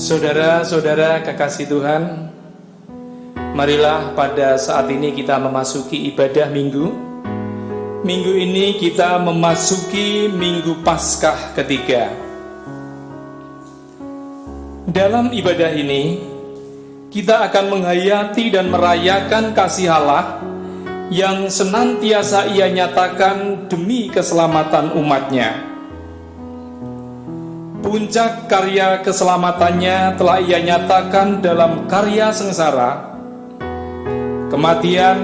Saudara-saudara kekasih Tuhan, marilah pada saat ini kita memasuki ibadah minggu. Minggu ini kita memasuki Minggu Paskah ketiga. Dalam ibadah ini, kita akan menghayati dan merayakan kasih Allah yang senantiasa Ia nyatakan demi keselamatan umatnya. Puncak karya keselamatannya telah Ia nyatakan dalam karya sengsara, kematian,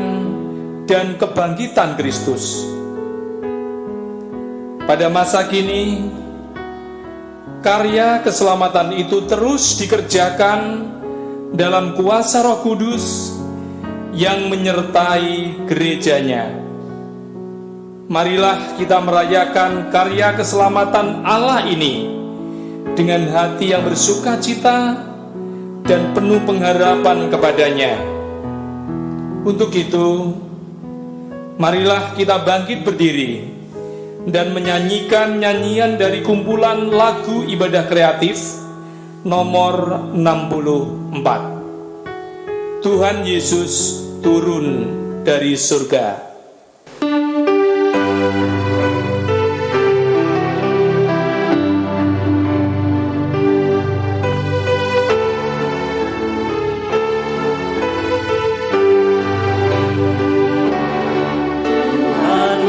dan kebangkitan Kristus. Pada masa kini, karya keselamatan itu terus dikerjakan dalam kuasa Roh Kudus yang menyertai gerejanya. Marilah kita merayakan karya keselamatan Allah ini dengan hati yang bersuka cita dan penuh pengharapan kepadanya. Untuk itu, marilah kita bangkit berdiri dan menyanyikan nyanyian dari kumpulan lagu ibadah kreatif nomor 64. Tuhan Yesus turun dari surga.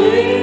Yesus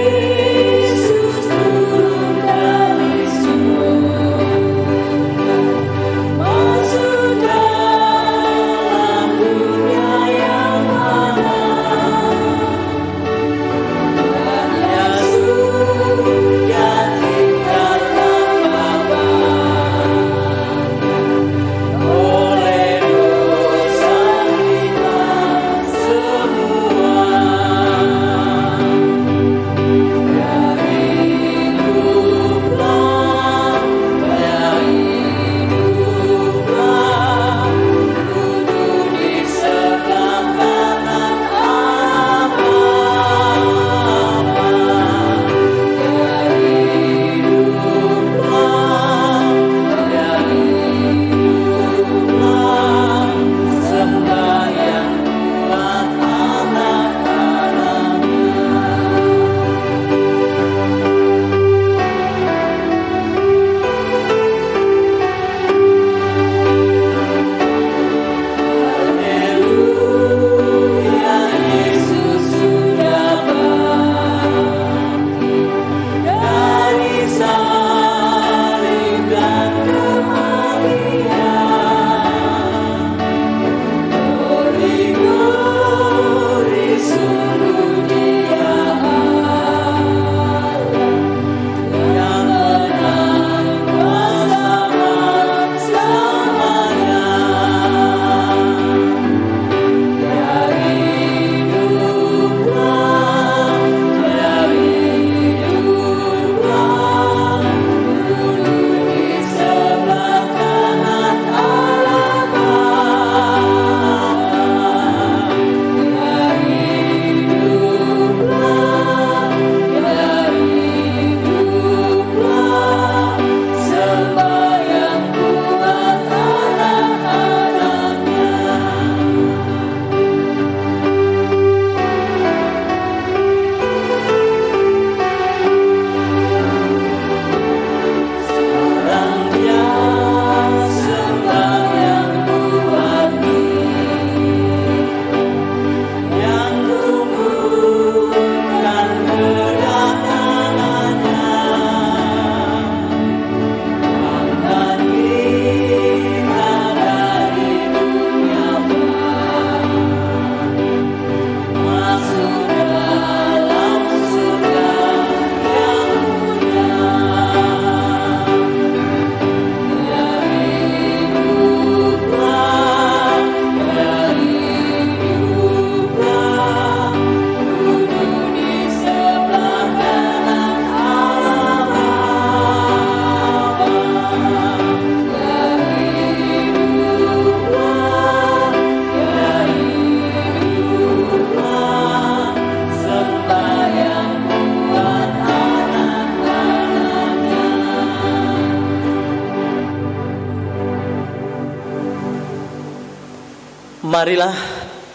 Marilah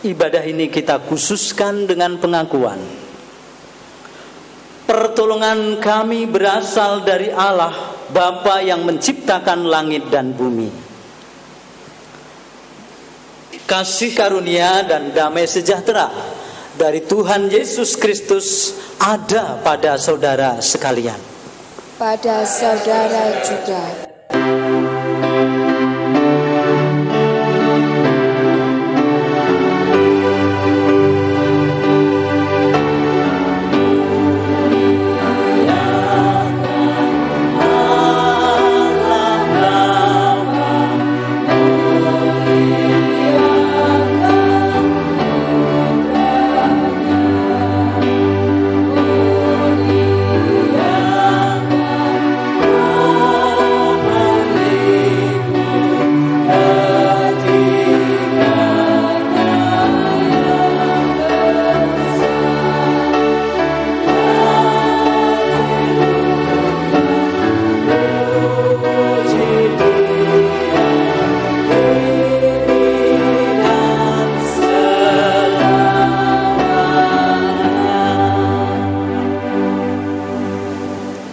ibadah ini kita khususkan dengan pengakuan. Pertolongan kami berasal dari Allah, Bapa yang menciptakan langit dan bumi. Kasih karunia dan damai sejahtera dari Tuhan Yesus Kristus ada pada saudara sekalian. Pada saudara juga.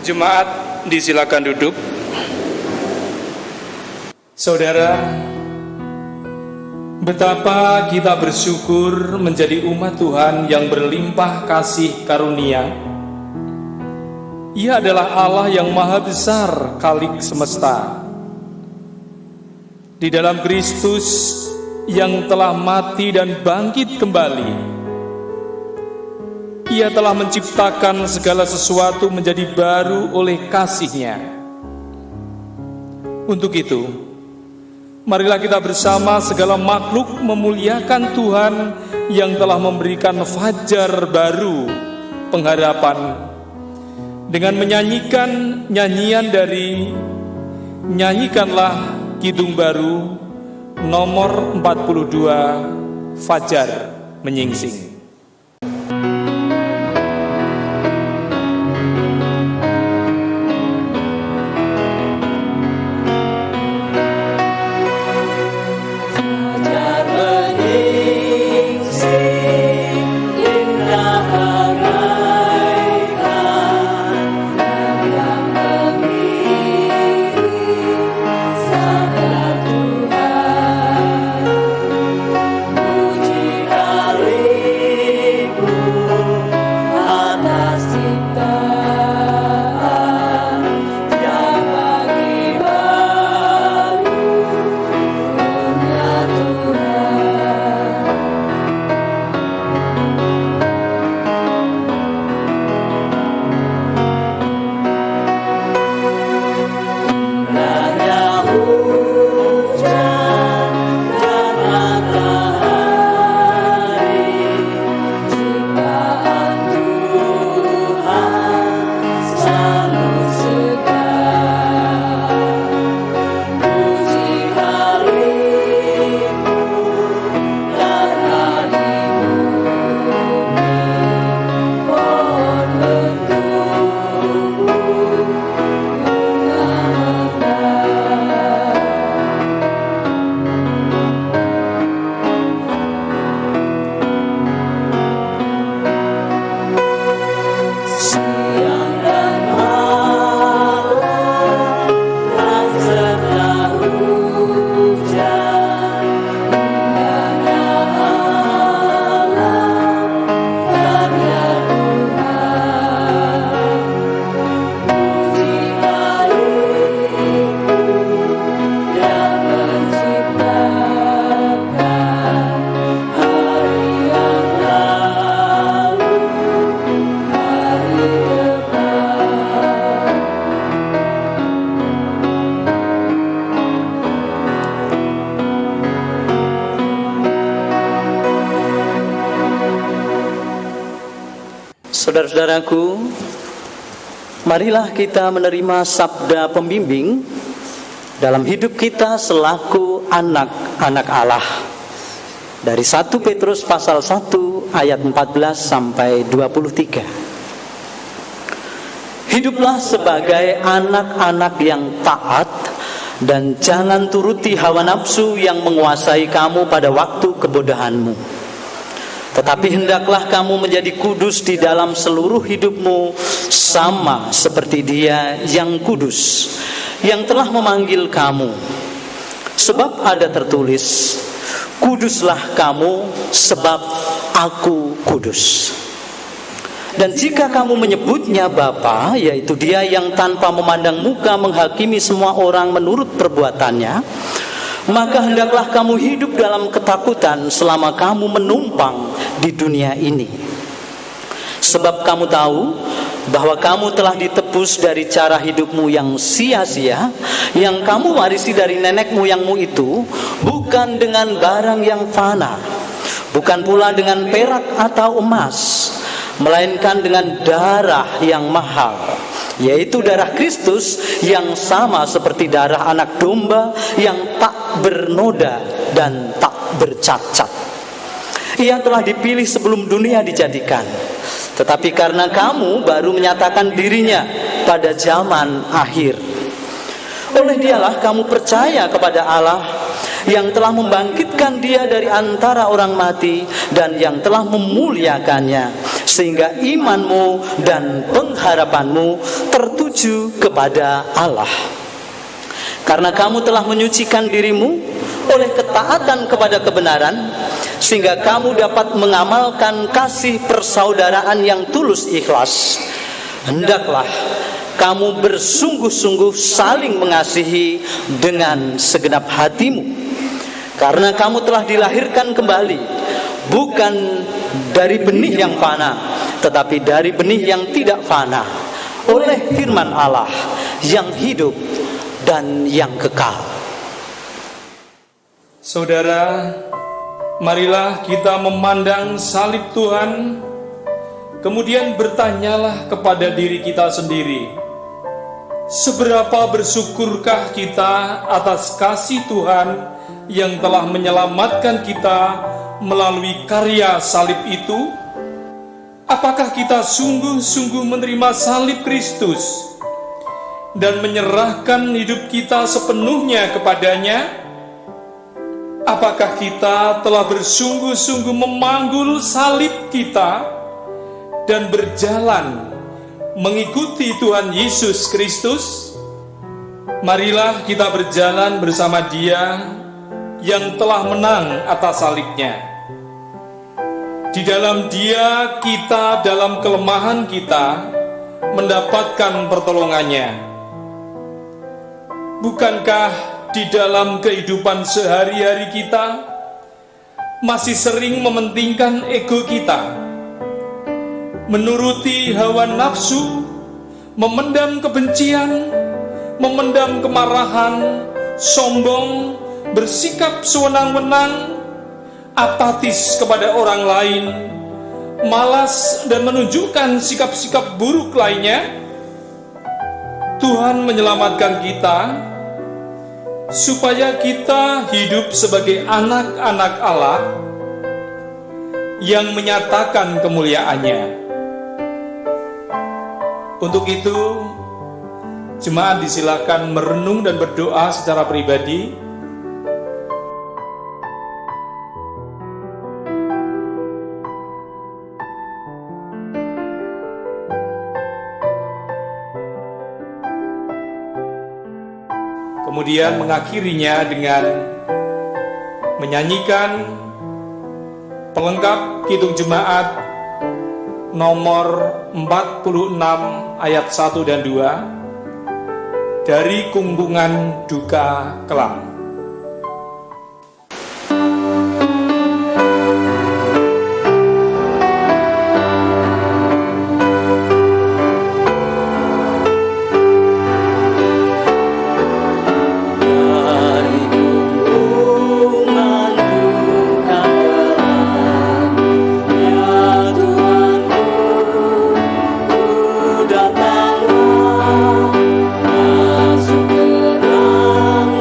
Jemaat, disilakan duduk. Saudara, betapa kita bersyukur menjadi umat Tuhan yang berlimpah kasih karunia. Ia adalah Allah yang maha besar Khalik semesta. Di dalam Kristus yang telah mati dan bangkit kembali, Ia telah menciptakan segala sesuatu menjadi baru oleh kasih-Nya. Untuk itu, marilah kita bersama segala makhluk memuliakan Tuhan yang telah memberikan fajar baru pengharapan, dengan menyanyikan nyanyian dari Nyanyikanlah Kidung Baru nomor 42, Fajar Menyingsing. Saudara-saudaraku, marilah kita menerima sabda pembimbing dalam hidup kita selaku anak-anak Allah. Dari 1 Petrus pasal 1 ayat 14 sampai 23. Hiduplah sebagai anak-anak yang taat dan jangan turuti hawa nafsu yang menguasai kamu pada waktu kebodohanmu. Tetapi hendaklah kamu menjadi kudus di dalam seluruh hidupmu, sama seperti Dia yang kudus, yang telah memanggil kamu. Sebab ada tertulis, kuduslah kamu sebab aku kudus. Dan jika kamu menyebutnya Bapa, yaitu Dia yang tanpa memandang muka menghakimi semua orang menurut perbuatannya, maka hendaklah kamu hidup dalam ketakutan selama kamu menumpang di dunia ini. Sebab kamu tahu bahwa kamu telah ditebus dari cara hidupmu yang sia-sia, yang kamu warisi dari nenek moyangmu itu, bukan dengan barang yang fana, bukan pula dengan perak atau emas, melainkan dengan darah yang mahal, yaitu darah Kristus yang sama seperti darah anak domba yang tak bernoda dan tak bercacat. Ia telah dipilih sebelum dunia dijadikan, tetapi karena kamu baru menyatakan dirinya pada zaman akhir. Oleh Dialah kamu percaya kepada Allah yang telah membangkitkan Dia dari antara orang mati dan yang telah memuliakannya, sehingga imanmu dan pengharapanmu tertuju kepada Allah. Karena kamu telah menyucikan dirimu oleh ketaatan kepada kebenaran, sehingga kamu dapat mengamalkan kasih persaudaraan yang tulus ikhlas. Hendaklah kamu bersungguh-sungguh saling mengasihi dengan segenap hatimu, karena kamu telah dilahirkan kembali, bukan dari benih yang fana, tetapi dari benih yang tidak fana, oleh firman Allah yang hidup dan yang kekal. Saudara, marilah kita memandang salib Tuhan, kemudian bertanyalah kepada diri kita sendiri, seberapa bersyukurkah kita atas kasih Tuhan yang telah menyelamatkan kita melalui karya salib itu? Apakah kita sungguh-sungguh menerima salib Kristus dan menyerahkan hidup kita sepenuhnya kepadanya? Apakah kita telah bersungguh-sungguh memanggul salib kita dan berjalan mengikuti Tuhan Yesus Kristus? Marilah kita berjalan bersama Dia yang telah menang atas salibnya. Di dalam Dia kita dalam kelemahan kita mendapatkan pertolongannya. Bukankah di dalam kehidupan sehari-hari kita masih sering mementingkan ego kita, menuruti hawa nafsu, memendam kebencian, memendam kemarahan, sombong, bersikap sewenang-wenang, apatis kepada orang lain, malas dan menunjukkan sikap-sikap buruk lainnya? Tuhan menyelamatkan kita supaya kita hidup sebagai anak-anak Allah yang menyatakan kemuliaannya. Untuk itu, jemaat disilakan merenung dan berdoa secara pribadi. Kemudian mengakhirinya dengan menyanyikan pelengkap Kidung Jemaat nomor 46 ayat 1 dan 2 dari Kungkungan Duka Kelam. Datanglah, masuk terang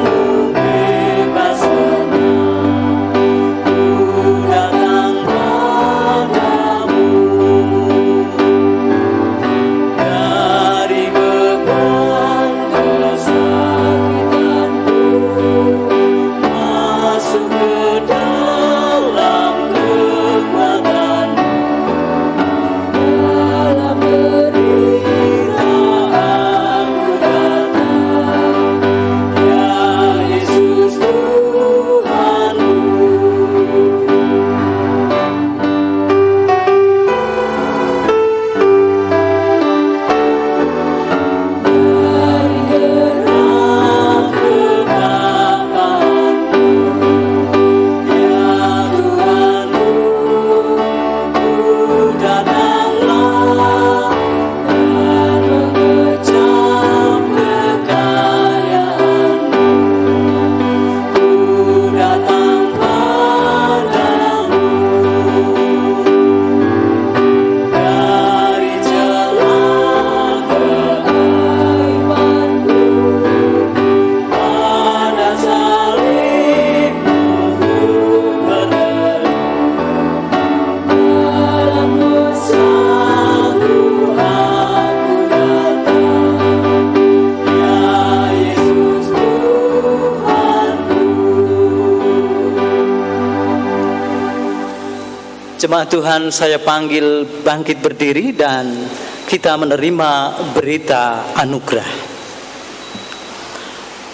Jemaat Tuhan, saya panggil bangkit berdiri dan kita menerima berita anugerah.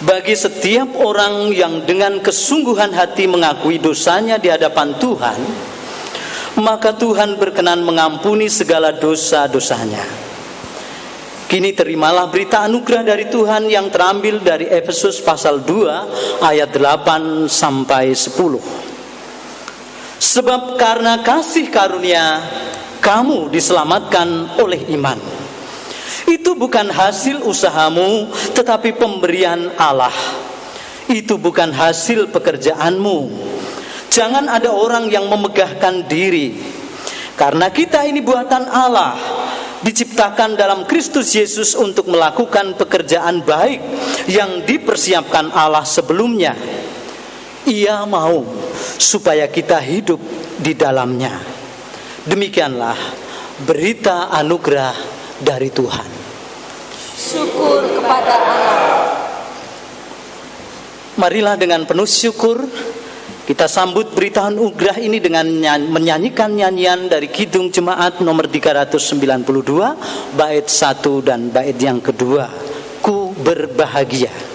Bagi setiap orang yang dengan kesungguhan hati mengakui dosanya di hadapan Tuhan, maka Tuhan berkenan mengampuni segala dosa-dosanya. Kini terimalah berita anugerah dari Tuhan yang terambil dari Efesus pasal 2 ayat 8 sampai 10. Sebab karena kasih karunia kamu diselamatkan oleh iman. Itu bukan hasil usahamu, tetapi pemberian Allah. Itu bukan hasil pekerjaanmu. Jangan ada orang yang memegahkan diri. Karena kita ini buatan Allah, diciptakan dalam Kristus Yesus untuk melakukan pekerjaan baik yang dipersiapkan Allah sebelumnya. Ia mau supaya kita hidup di dalamnya. Demikianlah berita anugerah dari Tuhan. Syukur kepada Allah. Marilah dengan penuh syukur kita sambut berita anugerah ini dengan menyanyikan nyanyian dari Kidung Jemaat nomor 392, bait 1 dan bait yang kedua. Ku berbahagia.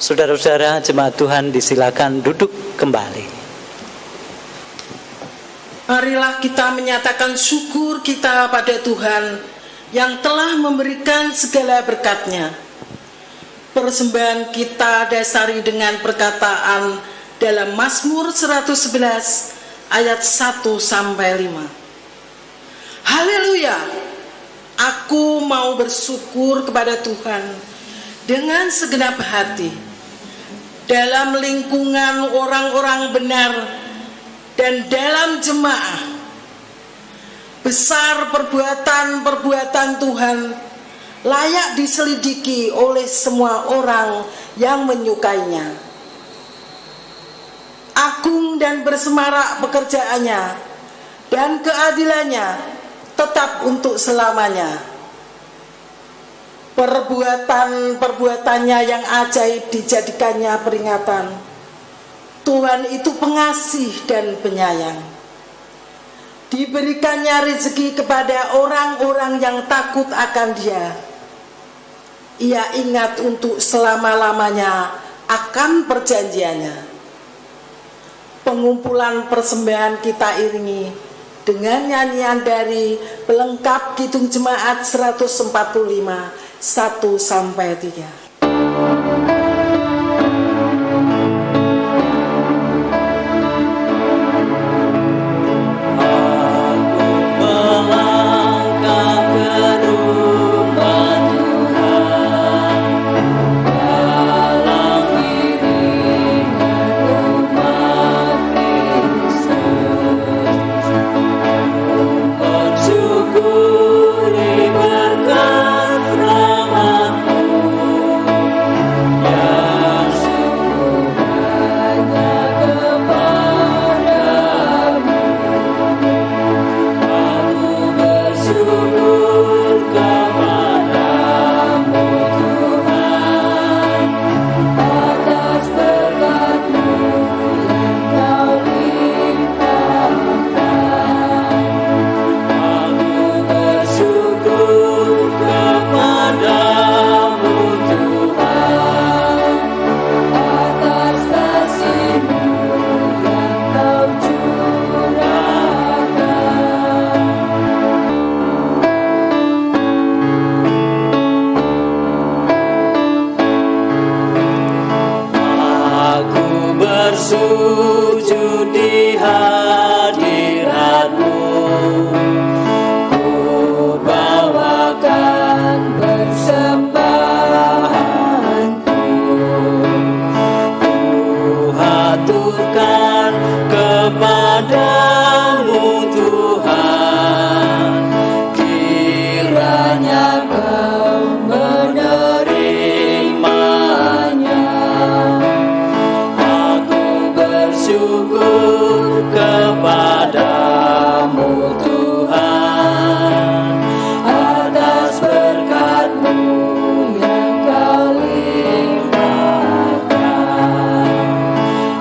Saudara-saudara jemaat Tuhan, disilakan duduk kembali. Marilah kita menyatakan syukur kita pada Tuhan yang telah memberikan segala berkat-Nya. Persembahan kita dasari dengan perkataan dalam Mazmur 111 ayat 1 sampai 5. Haleluya! Aku mau bersyukur kepada Tuhan dengan segenap hati. Dalam lingkungan orang-orang benar dan dalam jemaah, besar perbuatan-perbuatan Tuhan, layak diselidiki oleh semua orang yang menyukainya. agung dan bersemarak pekerjaannya, dan keadilannya tetap untuk selamanya. Perbuatan-perbuatannya yang ajaib dijadikannya peringatan. Tuhan itu pengasih dan penyayang. Diberikannya rezeki kepada orang-orang yang takut akan Dia. Ia ingat untuk selama-lamanya akan perjanjiannya. Pengumpulan persembahan kita iringi dengan nyanyian dari pelengkap Kidung Jemaat 145 1-3. Bersujud di hadirat-Mu, ku bawakan persembahanku, ku haturkan kepadamu Tuhan, kiranya Kau menerimanya. Syukur kepadamu Tuhan, atas berkat-Mu yang Kau limpahkan.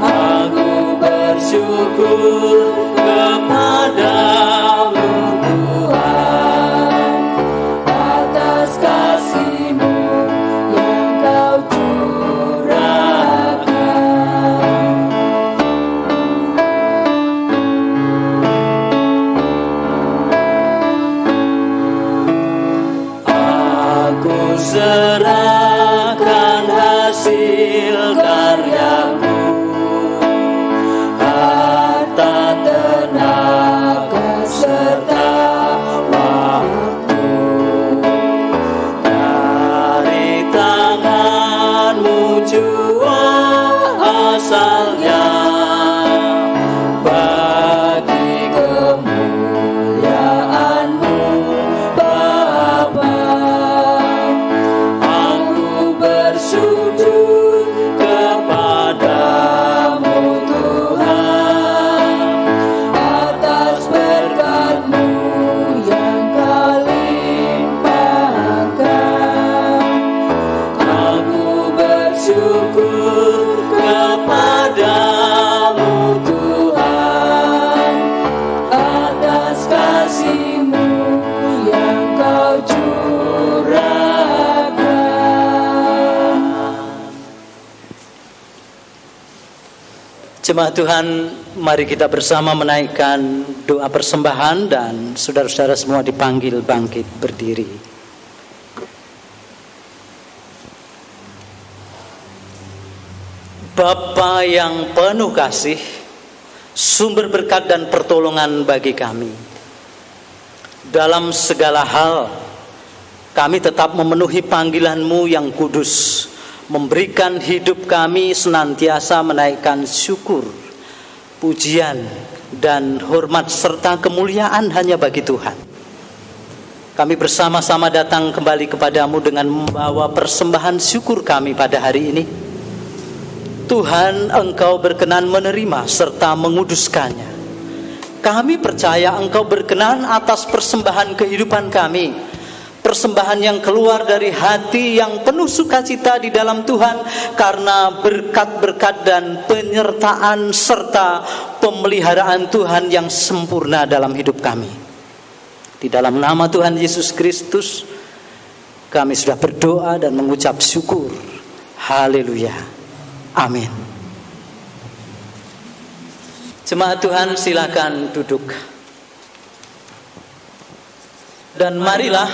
Aku bersyukur kepadamu Tuhan, atas kasih-Mu yang Kau curahkan. Serahkan hasil karyaku, harta, tenaga, serta waktu. Dari tangan-Mu jua asalnya, bagi kemuliaan-Mu Bapa. Sujud kepadamu Tuhan, atas berkat-Mu yang Kau limpahkan. Aku bersyukur kepadamu Tuhan, atas kasih-Mu yang Kau curahkan. Jemaat Tuhan, mari kita bersama menaikkan doa persembahan dan saudara-saudara semua dipanggil bangkit berdiri. Bapa yang penuh kasih, sumber berkat dan pertolongan bagi kami. Dalam segala hal, kami tetap memenuhi panggilan-Mu yang kudus, memberikan hidup kami senantiasa menaikkan syukur, pujian, dan hormat serta kemuliaan hanya bagi Tuhan. Kami bersama-sama datang kembali kepadamu dengan membawa persembahan syukur kami pada hari ini. Tuhan, Engkau berkenan menerima serta menguduskannya. Kami percaya Engkau berkenan atas persembahan kehidupan kami, persembahan yang keluar dari hati yang penuh sukacita di dalam Tuhan, karena berkat-berkat dan penyertaan serta pemeliharaan Tuhan yang sempurna dalam hidup kami. Di dalam nama Tuhan Yesus Kristus, kami sudah berdoa dan mengucap syukur. Haleluya. Amin. Jemaat Tuhan, silakan duduk. Dan marilah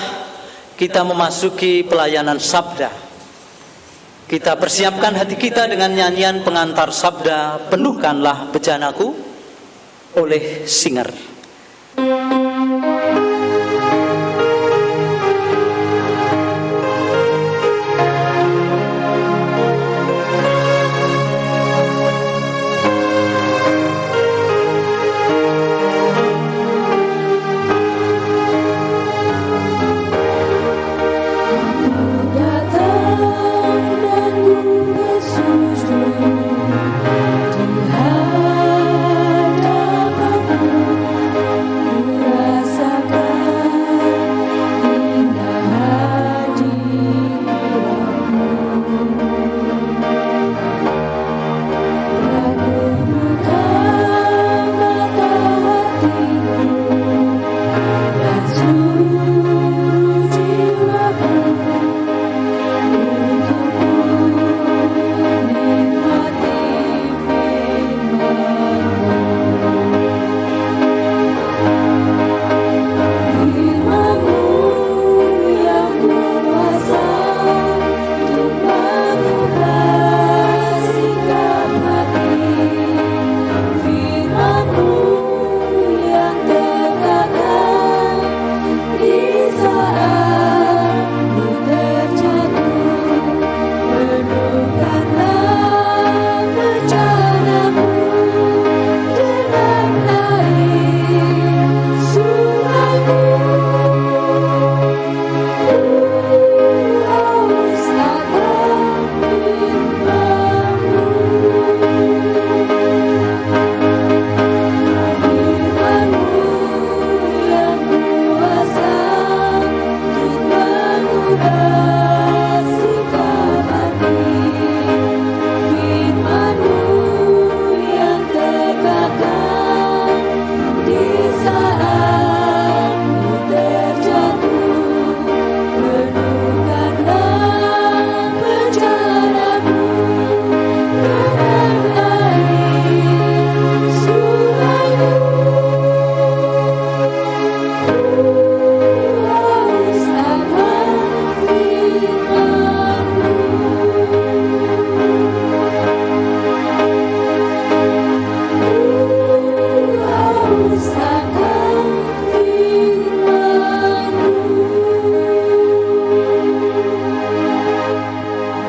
kita memasuki pelayanan sabda. Kita persiapkan hati kita dengan nyanyian pengantar sabda, Penuhkanlah Bejanaku, oleh Singer.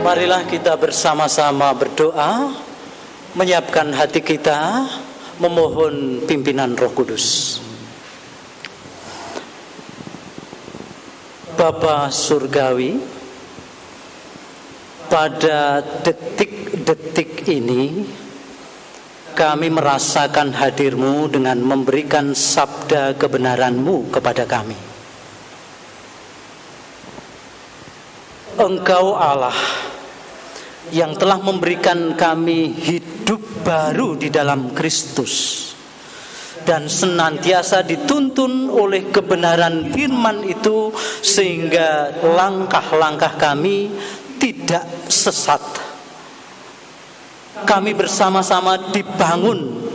Marilah kita bersama-sama berdoa, menyiapkan hati kita, memohon pimpinan Roh Kudus. Bapa Surgawi, pada detik-detik ini kami merasakan hadir-Mu dengan memberikan sabda kebenaran-Mu kepada kami. Engkau Allah yang telah memberikan kami hidup baru di dalam Kristus, dan senantiasa dituntun oleh kebenaran firman itu sehingga langkah-langkah kami tidak sesat. Kami bersama-sama dibangun,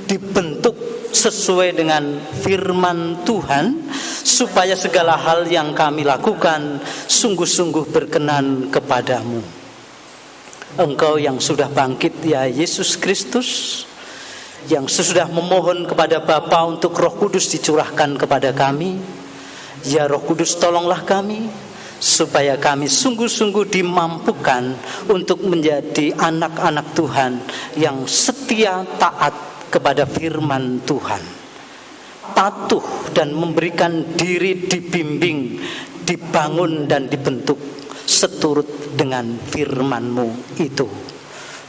dibentuk sesuai dengan firman Tuhan, supaya segala hal yang kami lakukan sungguh-sungguh berkenan kepadamu. Engkau yang sudah bangkit, ya Yesus Kristus, yang sesudah memohon kepada Bapa untuk Roh Kudus dicurahkan kepada kami. Ya Roh Kudus, tolonglah kami supaya kami sungguh-sungguh dimampukan untuk menjadi anak-anak Tuhan yang setia taat kepada firman Tuhan, patuh dan memberikan diri dibimbing, dibangun dan dibentuk seturut dengan firman-Mu itu.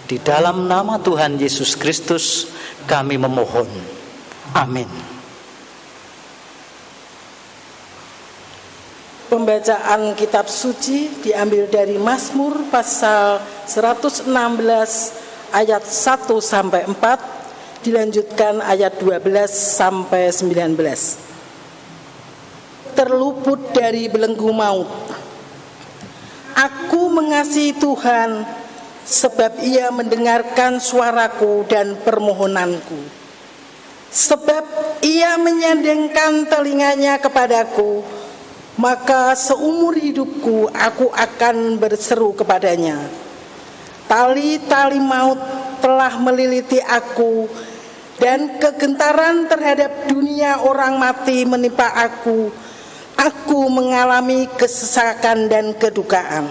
Di dalam nama Tuhan Yesus Kristus kami memohon. Amin. Pembacaan kitab suci diambil dari Mazmur pasal 116 ayat 1 sampai 4, dilanjutkan ayat 12 sampai 19. Terluput dari belenggu maut. Aku mengasihi Tuhan sebab Ia mendengarkan suaraku dan permohonanku. Sebab Ia menyandengkan telinganya kepadaku, maka seumur hidupku aku akan berseru kepadanya. Tali-tali maut telah meliliti aku, dan kegentaran terhadap dunia orang mati menimpa aku. Aku mengalami kesesakan dan kedukaan.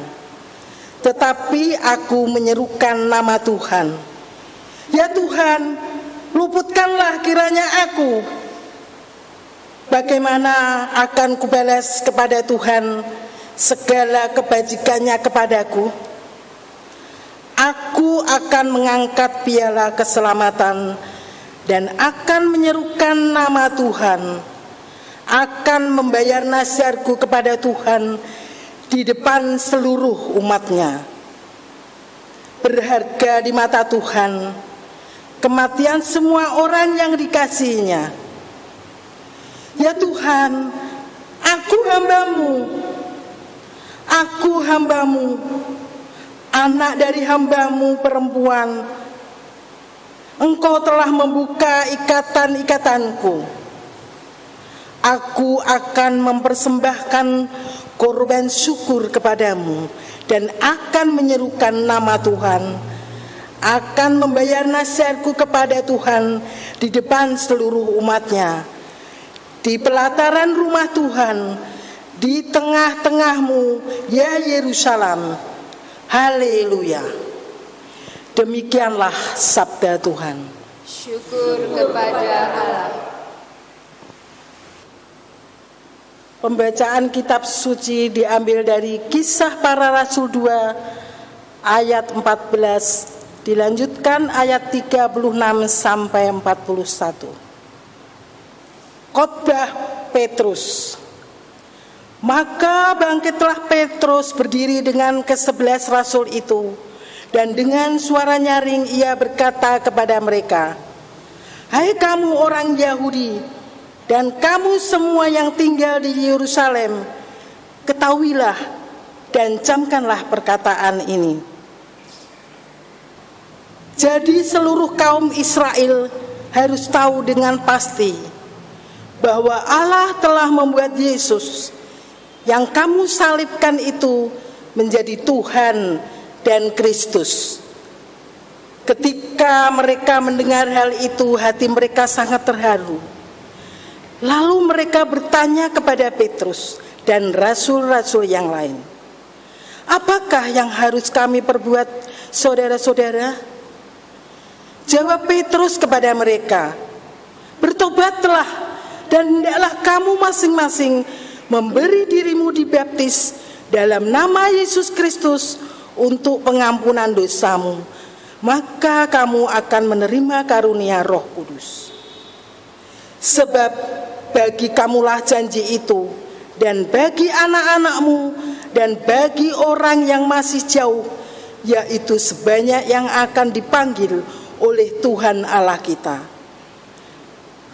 Tetapi aku menyerukan nama Tuhan. Ya Tuhan, luputkanlah kiranya aku. Bagaimana akan kubalas kepada Tuhan segala kebajikannya kepadaku? Aku akan mengangkat piala keselamatan dan akan menyerukan nama Tuhan. Akan membayar nasihatku kepada Tuhan di depan seluruh umatnya. Berharga di mata Tuhan kematian semua orang yang dikasihinya. Ya Tuhan, aku hambamu, anak dari hambamu perempuan. Engkau telah membuka ikatan-ikatanku. Aku akan mempersembahkan korban syukur kepadamu dan akan menyerukan nama Tuhan. Akan membayar nasihatku kepada Tuhan di depan seluruh umatnya. Di pelataran rumah Tuhan, di tengah-tengahmu, ya Yerusalem. Haleluya. Demikianlah sabda Tuhan. Syukur kepada Allah. Pembacaan kitab suci diambil dari Kisah Para Rasul 2 ayat 14, dilanjutkan ayat 36 sampai 41. Khotbah Petrus. Maka bangkitlah Petrus berdiri dengan ke-11 rasul itu, dan dengan suara nyaring ia berkata kepada mereka, "Hai kamu orang Yahudi, dan kamu semua yang tinggal di Yerusalem, ketahuilah dan camkanlah perkataan ini. Jadi seluruh kaum Israel harus tahu dengan pasti bahwa Allah telah membuat Yesus yang kamu salibkan itu menjadi Tuhan dan Kristus." Ketika mereka mendengar hal itu, hati mereka sangat terharu. Lalu mereka bertanya kepada Petrus dan rasul-rasul yang lain, "Apakah yang harus kami perbuat, saudara-saudara?" Jawab Petrus kepada mereka, "Bertobatlah dan hendaklah kamu masing-masing memberi dirimu dibaptis dalam nama Yesus Kristus untuk pengampunan dosamu. Maka kamu akan menerima karunia Roh Kudus. Sebab bagi kamulah janji itu, dan bagi anak-anakmu, dan bagi orang yang masih jauh, yaitu sebanyak yang akan dipanggil oleh Tuhan Allah kita."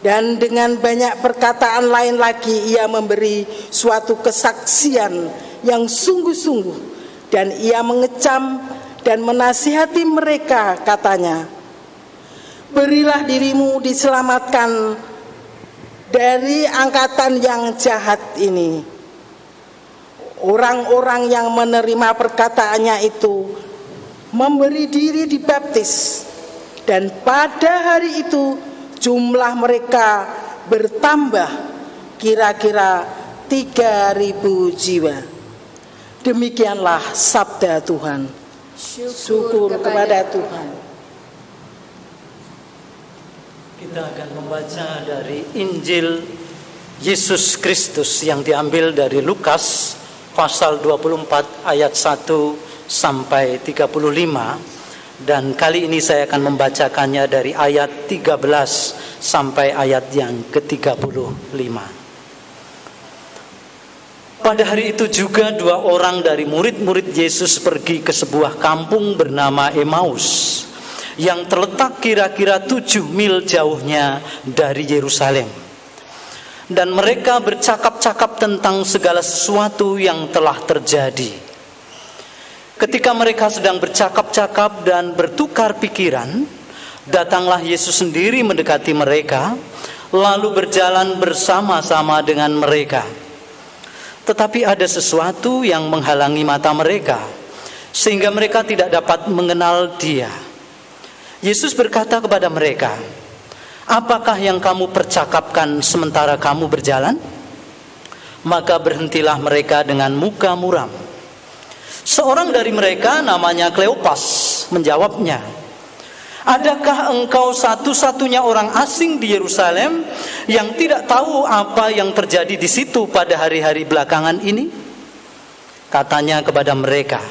Dan dengan banyak perkataan lain lagi ia memberi suatu kesaksian yang sungguh-sungguh, dan ia mengecam dan menasihati mereka, katanya, "Berilah dirimu diselamatkan dari angkatan yang jahat ini." Orang-orang yang menerima perkataannya itu memberi diri dibaptis, dan pada hari itu jumlah mereka bertambah kira-kira 3.000 jiwa. Demikianlah sabda Tuhan. Syukur kepada Tuhan. Kita akan membaca dari Injil Yesus Kristus yang diambil dari Lukas pasal 24 ayat 1 sampai 35, Dan kali ini saya akan membacakannya dari ayat 13 sampai ayat yang ke-35. Pada hari itu juga 2 orang dari murid-murid Yesus pergi ke sebuah kampung bernama Emmaus, yang terletak kira-kira 7 mil jauhnya dari Yerusalem. Dan mereka bercakap-cakap tentang segala sesuatu yang telah terjadi. Ketika mereka sedang bercakap-cakap dan bertukar pikiran, datanglah Yesus sendiri mendekati mereka, lalu berjalan bersama-sama dengan mereka. Tetapi ada sesuatu yang menghalangi mata mereka, sehingga mereka tidak dapat mengenal Dia. Yesus berkata kepada mereka, "Apakah yang kamu percakapkan sementara kamu berjalan?" Maka berhentilah mereka dengan muka muram. Seorang dari mereka namanya Kleopas menjawabnya, "Adakah engkau satu-satunya orang asing di Yerusalem yang tidak tahu apa yang terjadi di situ pada hari-hari belakangan ini?" Katanya kepada mereka,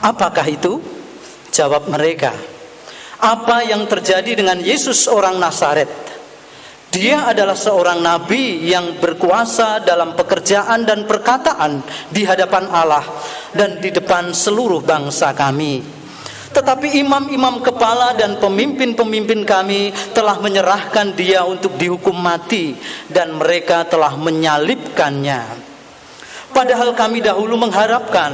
"Apakah itu?" Jawab mereka, "Apa yang terjadi dengan Yesus orang Nazaret. Dia adalah seorang nabi yang berkuasa dalam pekerjaan dan perkataan di hadapan Allah dan di depan seluruh bangsa kami. Tetapi imam-imam kepala dan pemimpin-pemimpin kami telah menyerahkan dia untuk dihukum mati dan mereka telah menyalibkannya. Padahal kami dahulu mengharapkan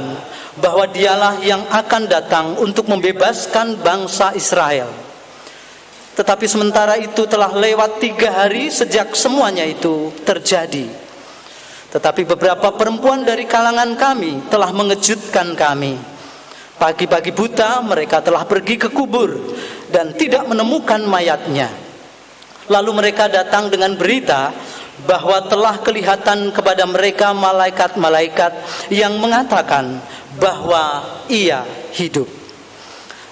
bahwa dialah yang akan datang untuk membebaskan bangsa Israel. Tetapi sementara itu telah lewat 3 hari sejak semuanya itu terjadi. Tetapi beberapa perempuan dari kalangan kami telah mengejutkan kami. Pagi-pagi buta mereka telah pergi ke kubur dan tidak menemukan mayatnya. Lalu mereka datang dengan berita bahwa telah kelihatan kepada mereka malaikat-malaikat yang mengatakan bahwa ia hidup.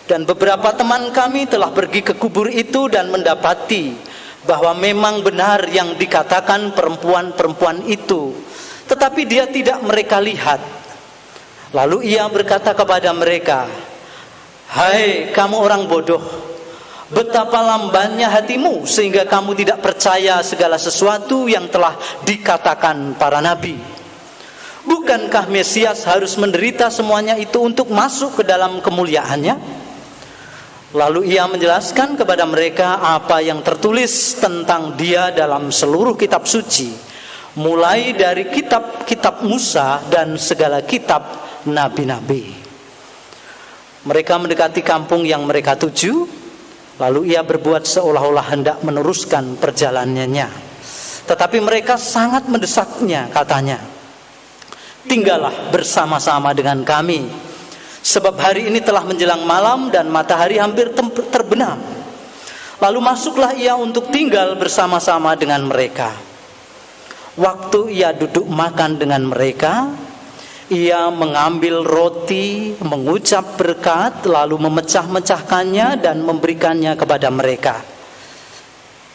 Dan beberapa teman kami telah pergi ke kubur itu dan mendapati bahwa memang benar yang dikatakan perempuan-perempuan itu, tetapi dia tidak mereka lihat. Lalu ia berkata kepada mereka, 'Hai kamu orang bodoh, betapa lambannya hatimu sehingga kamu tidak percaya segala sesuatu yang telah dikatakan para nabi. Bukankah Mesias harus menderita semuanya itu untuk masuk ke dalam kemuliaannya?' Lalu ia menjelaskan kepada mereka apa yang tertulis tentang dia dalam seluruh kitab suci, mulai dari kitab-kitab Musa dan segala kitab nabi-nabi. Mereka mendekati kampung yang mereka tuju, lalu ia berbuat seolah-olah hendak meneruskan perjalanannya. Tetapi mereka sangat mendesaknya, katanya, 'Tinggallah bersama-sama dengan kami, sebab hari ini telah menjelang malam dan matahari hampir terbenam.' Lalu masuklah ia untuk tinggal bersama-sama dengan mereka. Waktu ia duduk makan dengan mereka, ia mengambil roti, mengucap berkat, lalu memecah-mecahkannya dan memberikannya kepada mereka.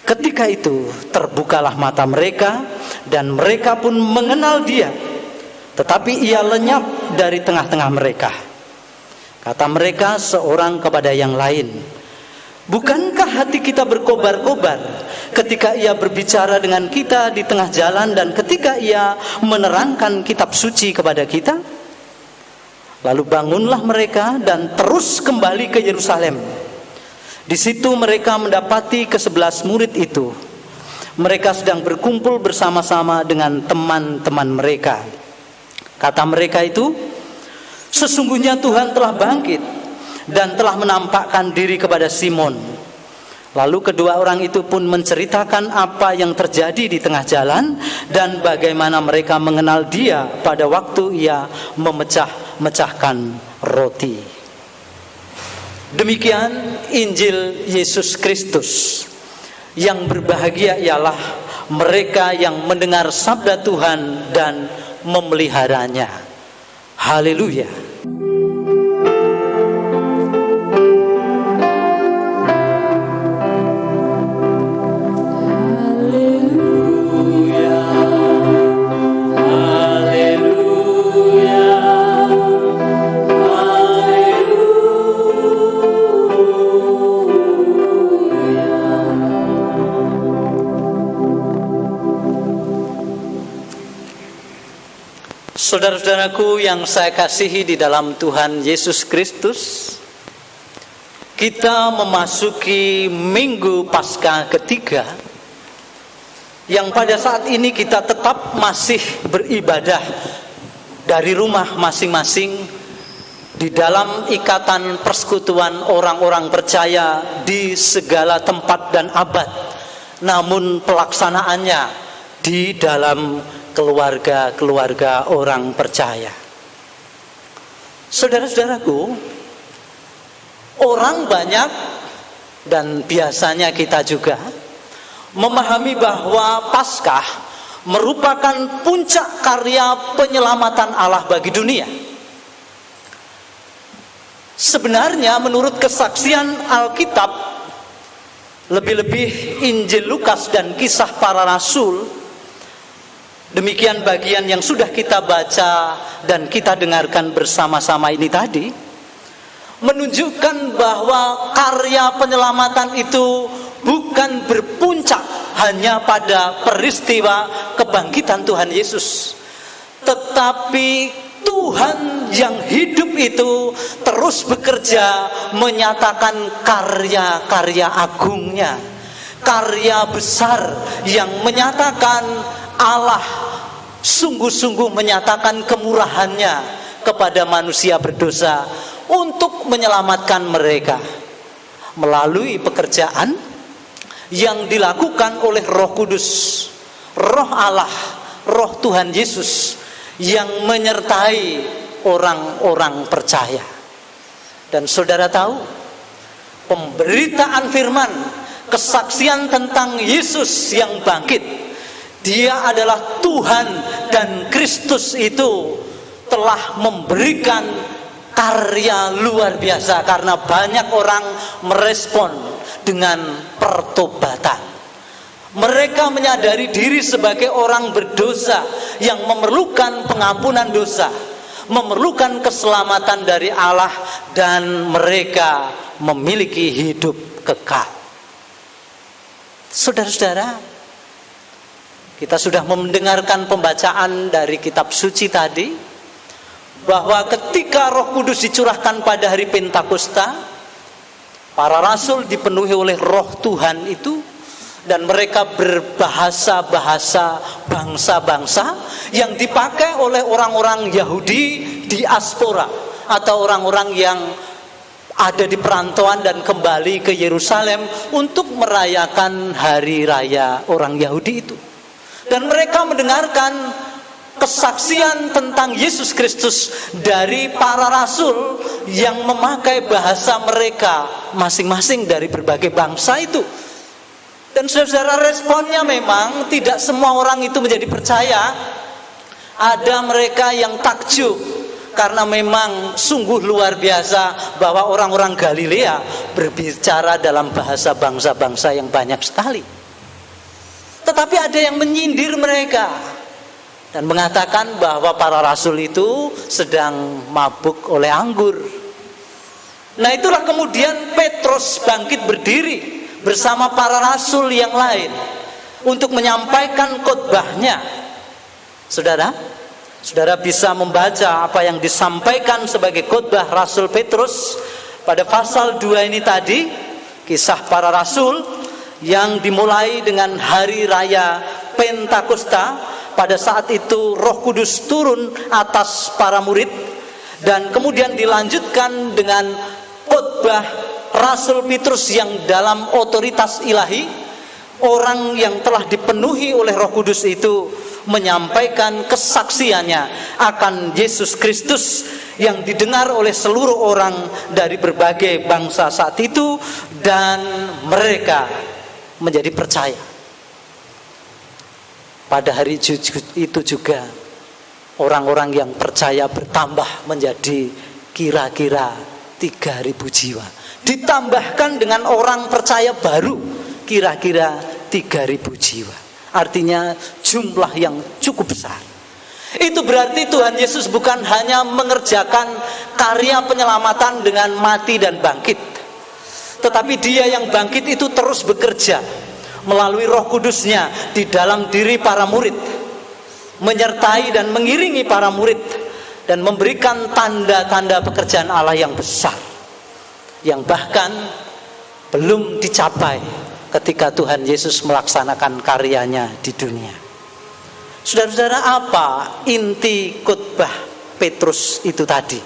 Ketika itu terbukalah mata mereka dan mereka pun mengenal dia, tetapi ia lenyap dari tengah-tengah mereka. Kata mereka seorang kepada yang lain, 'Bukankah hati kita berkobar-kobar ketika ia berbicara dengan kita di tengah jalan dan ketika ia menerangkan kitab suci kepada kita?' Lalu bangunlah mereka dan terus kembali ke Yerusalem. Di situ mereka mendapati ke-11 murid itu. Mereka sedang berkumpul bersama-sama dengan teman-teman mereka. Kata mereka itu, 'Sesungguhnya Tuhan telah bangkit dan telah menampakkan diri kepada Simon.' Lalu kedua orang itu pun menceritakan apa yang terjadi di tengah jalan dan bagaimana mereka mengenal dia pada waktu ia memecah-mecahkan roti. Demikian Injil Yesus Kristus. Yang berbahagia ialah mereka yang mendengar sabda Tuhan dan memeliharanya. Haleluya. Saudara-saudaraku yang saya kasihi di dalam Tuhan Yesus Kristus, kita memasuki Minggu Paskah ketiga, yang pada saat ini kita tetap masih beribadah dari rumah masing-masing di dalam ikatan persekutuan orang-orang percaya di segala tempat dan abad. Namun pelaksanaannya di dalam keluarga-keluarga orang percaya. Saudara-saudaraku, orang banyak dan biasanya kita juga memahami bahwa Paskah merupakan puncak karya penyelamatan Allah bagi dunia. Sebenarnya menurut kesaksian Alkitab, lebih-lebih Injil Lukas dan Kisah Para Rasul, demikian bagian yang sudah kita baca dan kita dengarkan bersama-sama ini tadi, menunjukkan bahwa karya penyelamatan itu bukan berpuncak hanya pada peristiwa kebangkitan Tuhan Yesus, tetapi Tuhan yang hidup itu terus bekerja menyatakan karya-karya agungnya, karya besar yang menyatakan Allah sungguh-sungguh menyatakan kemurahannya kepada manusia berdosa untuk menyelamatkan mereka melalui pekerjaan yang dilakukan oleh Roh Kudus, Roh Allah, Roh Tuhan Yesus yang menyertai orang-orang percaya. Dan saudara tahu, pemberitaan firman, kesaksian tentang Yesus yang bangkit, Dia adalah Tuhan dan Kristus itu telah memberikan karya luar biasa, karena banyak orang merespon dengan pertobatan. Mereka menyadari diri sebagai orang berdosa yang memerlukan pengampunan dosa, memerlukan keselamatan dari Allah, dan mereka memiliki hidup kekal. Saudara-saudara, kita sudah mendengarkan pembacaan dari kitab suci tadi, bahwa ketika Roh Kudus dicurahkan pada hari Pentakosta, para rasul dipenuhi oleh Roh Tuhan itu, dan mereka berbahasa-bahasa bangsa-bangsa yang dipakai oleh orang-orang Yahudi diaspora, atau orang-orang yang ada di perantauan dan kembali ke Yerusalem untuk merayakan hari raya orang Yahudi itu. Dan mereka mendengarkan kesaksian tentang Yesus Kristus dari para rasul yang memakai bahasa mereka masing-masing dari berbagai bangsa itu. Dan saudara, responnya memang tidak semua orang itu menjadi percaya. Ada mereka yang takjub, karena memang sungguh luar biasa bahwa orang-orang Galilea berbicara dalam bahasa bangsa-bangsa yang banyak sekali. Tetapi ada yang menyindir mereka dan mengatakan bahwa para rasul itu sedang mabuk oleh anggur. Nah, itulah kemudian Petrus bangkit berdiri bersama para rasul yang lain untuk menyampaikan khotbahnya. Saudara bisa membaca apa yang disampaikan sebagai khotbah Rasul Petrus pada pasal 2 ini tadi, Kisah Para Rasul, yang dimulai dengan hari raya Pentakosta. Pada saat itu Roh Kudus turun atas para murid, dan kemudian dilanjutkan dengan khotbah Rasul Petrus yang dalam otoritas ilahi. Orang yang telah dipenuhi oleh Roh Kudus itu menyampaikan kesaksiannya akan Yesus Kristus yang didengar oleh seluruh orang dari berbagai bangsa saat itu, dan mereka menjadi percaya. Pada hari itu juga orang-orang yang percaya bertambah menjadi kira-kira 3.000 jiwa. Ditambahkan dengan orang percaya baru kira-kira 3.000 jiwa. Artinya jumlah yang cukup besar. Itu berarti Tuhan Yesus bukan hanya mengerjakan karya penyelamatan dengan mati dan bangkit, tetapi Dia yang bangkit itu terus bekerja melalui Roh Kudusnya di dalam diri para murid. menyertai dan mengiringi para murid dan memberikan tanda-tanda pekerjaan Allah yang besar, yang bahkan belum dicapai ketika Tuhan Yesus melaksanakan karyanya di dunia. Saudara-saudara, apa inti khotbah Petrus itu tadi?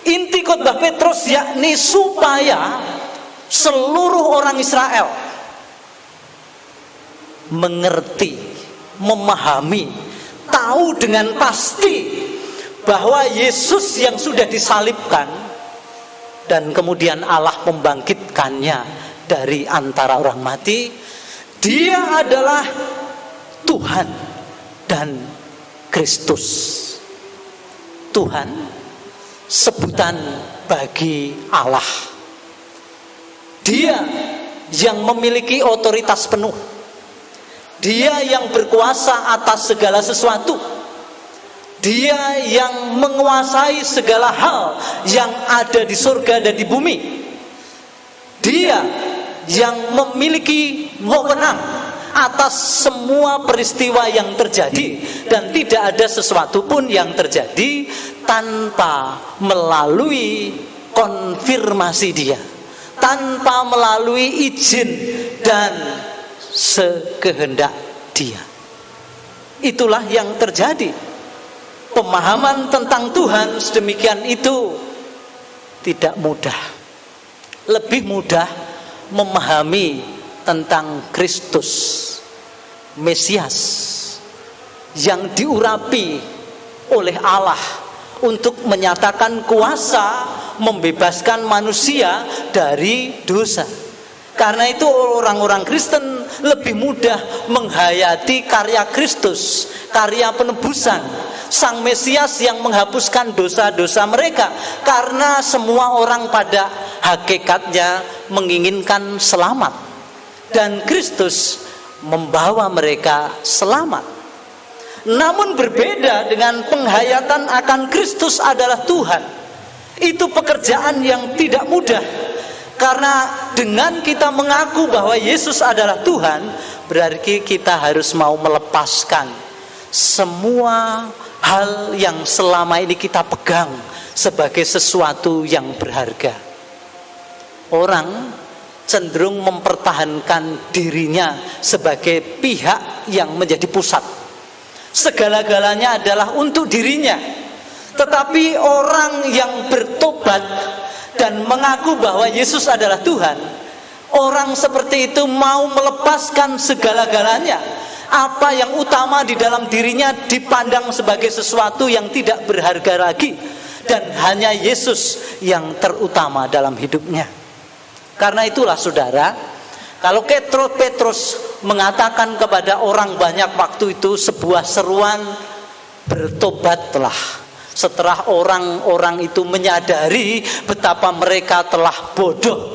Inti khotbah Petrus yakni supaya seluruh orang Israel mengerti, memahami, tahu dengan pasti bahwa Yesus yang sudah disalibkan dan kemudian Allah membangkitkannya dari antara orang mati, Dia adalah Tuhan dan Kristus. Tuhan sebutan bagi Allah. Dia yang memiliki otoritas penuh. Dia yang berkuasa atas segala sesuatu. Dia yang menguasai segala hal yang ada di surga dan di bumi. Dia yang memiliki wewenang atas semua peristiwa yang terjadi, dan tidak ada sesuatu pun yang terjadi tanpa melalui konfirmasi Dia, tanpa melalui izin dan sekehendak Dia. Itulah yang terjadi. Pemahaman tentang Tuhan sedemikian itu tidak mudah. Lebih mudah memahami tentang Kristus, Mesias, yang diurapi oleh Allah untuk menyatakan kuasa membebaskan manusia dari dosa. Karena itu orang-orang Kristen lebih mudah menghayati karya Kristus, karya penebusan, Sang Mesias yang menghapuskan dosa-dosa mereka. Karena semua orang pada hakikatnya menginginkan selamat, dan Kristus membawa mereka selamat. Namun berbeda dengan penghayatan akan Kristus adalah Tuhan. Itu pekerjaan yang tidak mudah. Karena dengan kita mengaku bahwa Yesus adalah Tuhan, berarti kita harus mau melepaskan semua hal yang selama ini kita pegang sebagai sesuatu yang berharga. Orang cenderung mempertahankan dirinya sebagai pihak yang menjadi pusat. Segala-galanya adalah untuk dirinya. Tetapi orang yang bertobat dan mengaku bahwa Yesus adalah Tuhan, orang seperti itu mau melepaskan segala-galanya. Apa yang utama di dalam dirinya dipandang sebagai sesuatu yang tidak berharga lagi, dan hanya Yesus yang terutama dalam hidupnya. Karena itulah saudara, kalau Petrus mengatakan kepada orang banyak waktu itu sebuah seruan, bertobatlah. Setelah orang-orang itu menyadari betapa mereka telah bodoh,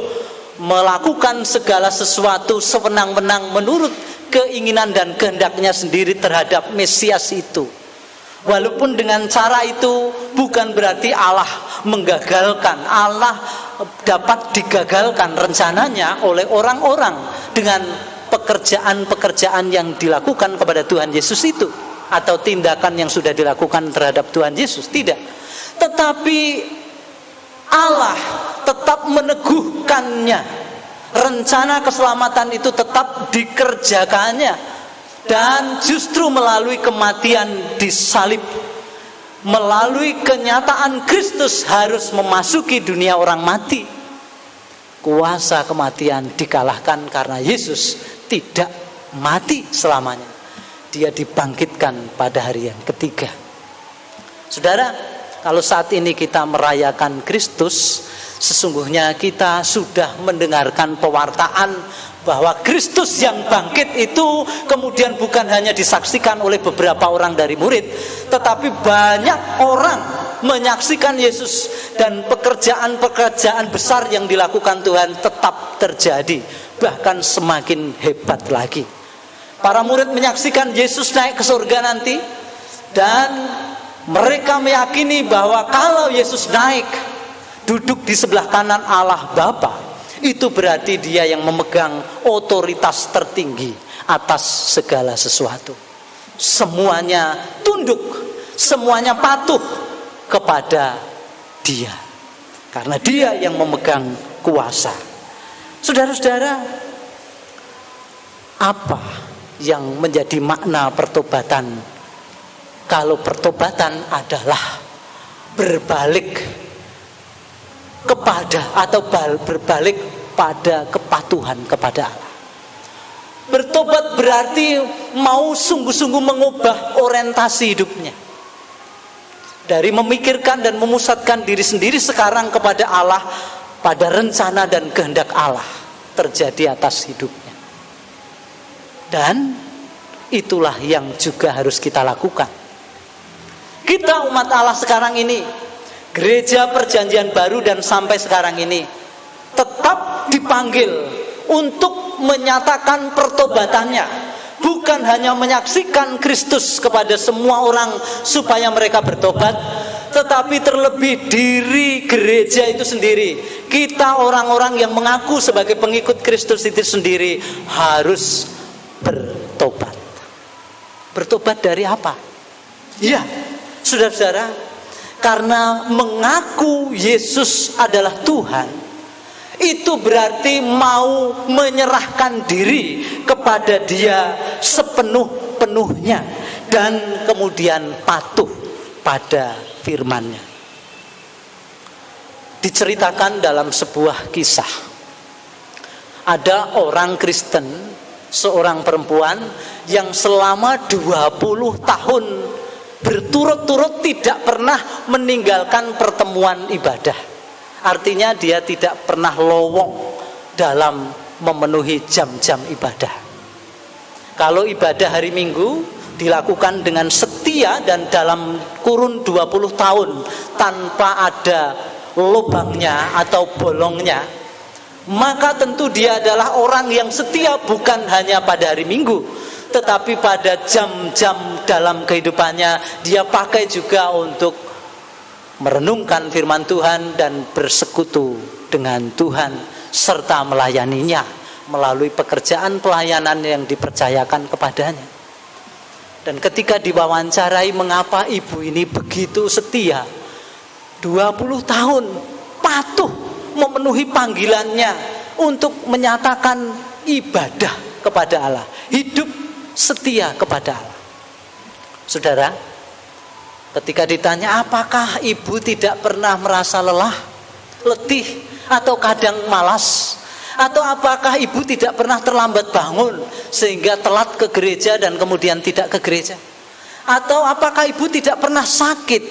melakukan segala sesuatu sewenang-wenang menurut keinginan dan kehendaknya sendiri terhadap Mesias itu. Walaupun dengan cara itu bukan berarti Allah menggagalkan. Allah dapat digagalkan rencananya oleh orang-orang dengan pekerjaan-pekerjaan yang dilakukan kepada Tuhan Yesus itu, atau tindakan yang sudah dilakukan terhadap Tuhan Yesus. Tidak. Tetapi Allah tetap meneguhkannya. Rencana keselamatan itu tetap dikerjakannya. Dan justru melalui kematian di salib, melalui kenyataan Kristus harus memasuki dunia orang mati, kuasa kematian dikalahkan karena Yesus tidak mati selamanya. Dia dibangkitkan pada hari yang ketiga. Saudara, kalau saat ini kita merayakan Kristus, sesungguhnya kita sudah mendengarkan pewartaan bahwa Kristus yang bangkit itu kemudian bukan hanya disaksikan oleh beberapa orang dari murid, tetapi banyak orang menyaksikan Yesus, dan pekerjaan-pekerjaan besar yang dilakukan Tuhan tetap terjadi, bahkan semakin hebat lagi. Para murid menyaksikan Yesus naik ke surga nanti, dan mereka meyakini bahwa kalau Yesus naik duduk di sebelah kanan Allah Bapa, itu berarti Dia yang memegang otoritas tertinggi atas segala sesuatu. semuanya tunduk, semuanya patuh kepada Dia, karena Dia yang memegang kuasa. Saudara-saudara, apa yang menjadi makna pertobatan? Kalau pertobatan adalah berbalik kepada atau berbalik pada kepatuhan kepada Allah. Bertobat berarti mau sungguh-sungguh mengubah orientasi hidupnya, dari memikirkan dan memusatkan diri sendiri sekarang kepada Allah, pada rencana dan kehendak Allah terjadi atas hidupnya. Dan itulah yang juga harus kita lakukan. Kita umat Allah sekarang ini, gereja perjanjian baru dan sampai sekarang ini, tetap dipanggil untuk menyatakan pertobatannya. Bukan hanya menyaksikan Kristus kepada semua orang supaya mereka bertobat, tetapi terlebih diri gereja itu sendiri, kita orang-orang yang mengaku sebagai pengikut Kristus itu sendiri harus bertobat. Bertobat dari apa? Ya, saudara-saudara, karena mengaku Yesus adalah Tuhan, itu berarti mau menyerahkan diri kepada Dia sepenuh-penuhnya dan kemudian patuh pada firman-Nya. Diceritakan dalam sebuah kisah, ada orang Kristen, seorang perempuan yang selama 20 tahun berturut-turut tidak pernah meninggalkan pertemuan ibadah. Artinya dia tidak pernah lowong dalam memenuhi jam-jam ibadah. Kalau ibadah hari Minggu dilakukan dengan setia dan dalam kurun 20 tahun tanpa ada lubangnya atau bolongnya, maka tentu dia adalah orang yang setia bukan hanya pada hari Minggu, tetapi pada jam-jam dalam kehidupannya dia pakai juga untuk merenungkan firman Tuhan dan bersekutu dengan Tuhan serta melayaninya melalui pekerjaan pelayanan yang dipercayakan kepadanya. Dan ketika diwawancarai mengapa ibu ini begitu setia, 20 tahun patuh memenuhi panggilannya untuk menyatakan ibadah kepada Allah, hidup setia kepada Allah. Saudara, ketika ditanya apakah ibu tidak pernah merasa lelah, letih, atau kadang malas, atau apakah ibu tidak pernah terlambat bangun sehingga telat ke gereja dan kemudian tidak ke gereja, atau apakah ibu tidak pernah sakit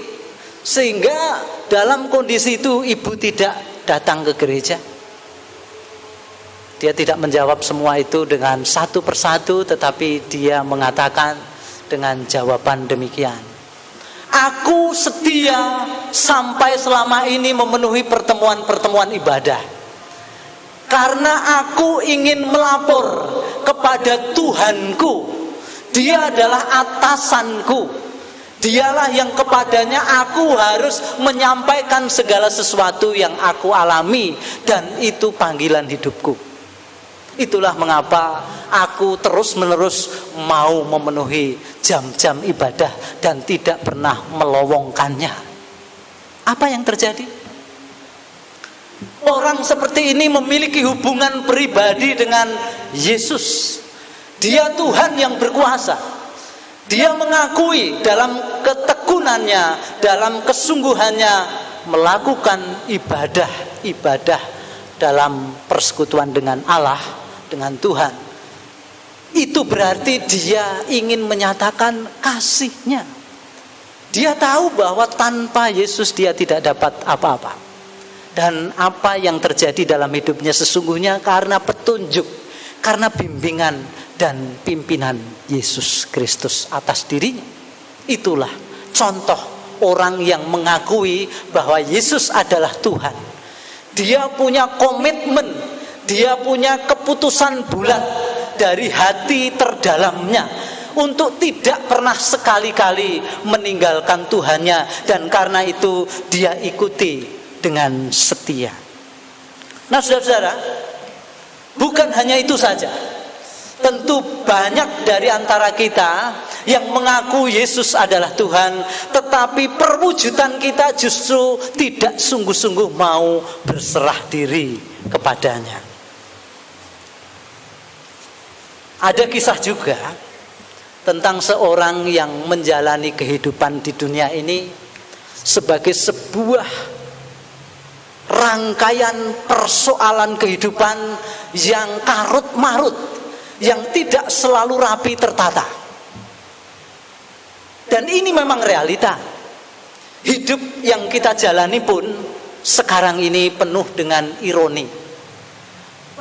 sehingga dalam kondisi itu ibu tidak datang ke gereja? Dia tidak menjawab semua itu dengan satu persatu, tetapi dia mengatakan dengan jawaban demikian: aku setia sampai selama ini memenuhi pertemuan-pertemuan ibadah karena aku ingin melapor kepada Tuhanku. Dia adalah atasanku, Dialah yang kepadanya aku harus menyampaikan segala sesuatu yang aku alami, dan itu panggilan hidupku. Itulah mengapa aku terus-menerus mau memenuhi jam-jam ibadah dan tidak pernah melowongkannya. Apa yang terjadi? Orang seperti ini memiliki hubungan pribadi dengan Yesus. Dia Tuhan yang berkuasa. Dia mengakui dalam ketekunannya, dalam kesungguhannya melakukan ibadah dalam persekutuan dengan Allah, dengan Tuhan. Itu berarti dia ingin menyatakan kasih-Nya. Dia tahu bahwa tanpa Yesus dia tidak dapat apa-apa. Dan apa yang terjadi dalam hidupnya sesungguhnya karena petunjuk, karena bimbingan dan pimpinan Yesus Kristus atas dirinya. Itulah contoh orang yang mengakui bahwa Yesus adalah Tuhan. Dia punya komitmen, dia punya keputusan bulat dari hati terdalamnya untuk tidak pernah sekali-kali meninggalkan Tuhannya, dan karena itu dia ikuti dengan setia. Nah, saudara-saudara, bukan hanya itu saja. Tentu banyak dari antara kita yang mengaku Yesus adalah Tuhan, tetapi perwujudan kita justru tidak sungguh-sungguh mau berserah diri kepadanya. Ada kisah juga tentang seorang yang menjalani kehidupan di dunia ini sebagai sebuah rangkaian persoalan kehidupan yang karut marut, yang tidak selalu rapi tertata. Dan ini memang realita. Hidup yang kita jalani pun sekarang ini penuh dengan ironi,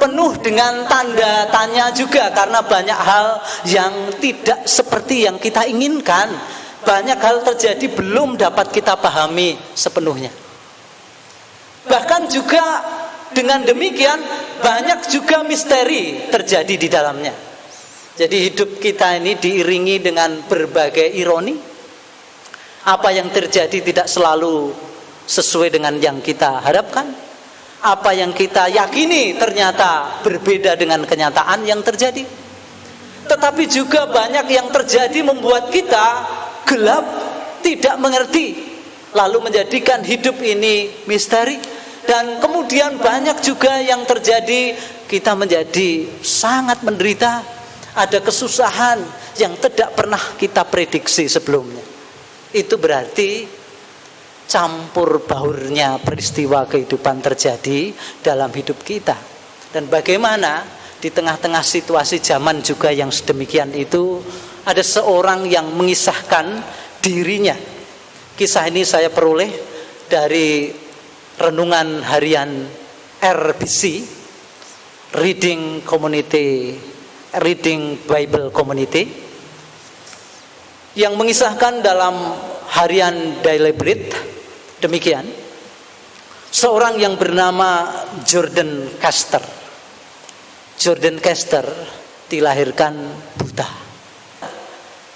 penuh dengan tanda tanya juga, karena banyak hal yang tidak seperti yang kita inginkan. Banyak hal terjadi belum dapat kita pahami sepenuhnya. Bahkan juga dengan demikian banyak juga misteri terjadi di dalamnya. Jadi hidup kita ini diiringi dengan berbagai ironi. Apa yang terjadi tidak selalu sesuai dengan yang kita harapkan. Apa yang kita yakini ternyata berbeda dengan kenyataan yang terjadi. Tetapi juga banyak yang terjadi membuat kita gelap, tidak mengerti, lalu menjadikan hidup ini misteri. Dan kemudian banyak juga yang terjadi, kita menjadi sangat menderita. Ada kesusahan yang tidak pernah kita prediksi sebelumnya. Itu berarti campur baurnya peristiwa kehidupan terjadi dalam hidup kita. Dan bagaimana di tengah-tengah situasi zaman juga yang sedemikian itu, ada seorang yang mengisahkan dirinya. Kisah ini saya peroleh dari renungan harian RBC, Reading Bible Community, yang mengisahkan dalam harian Daily Bread demikian. Seorang yang bernama Jordan Caster. Jordan Caster dilahirkan buta.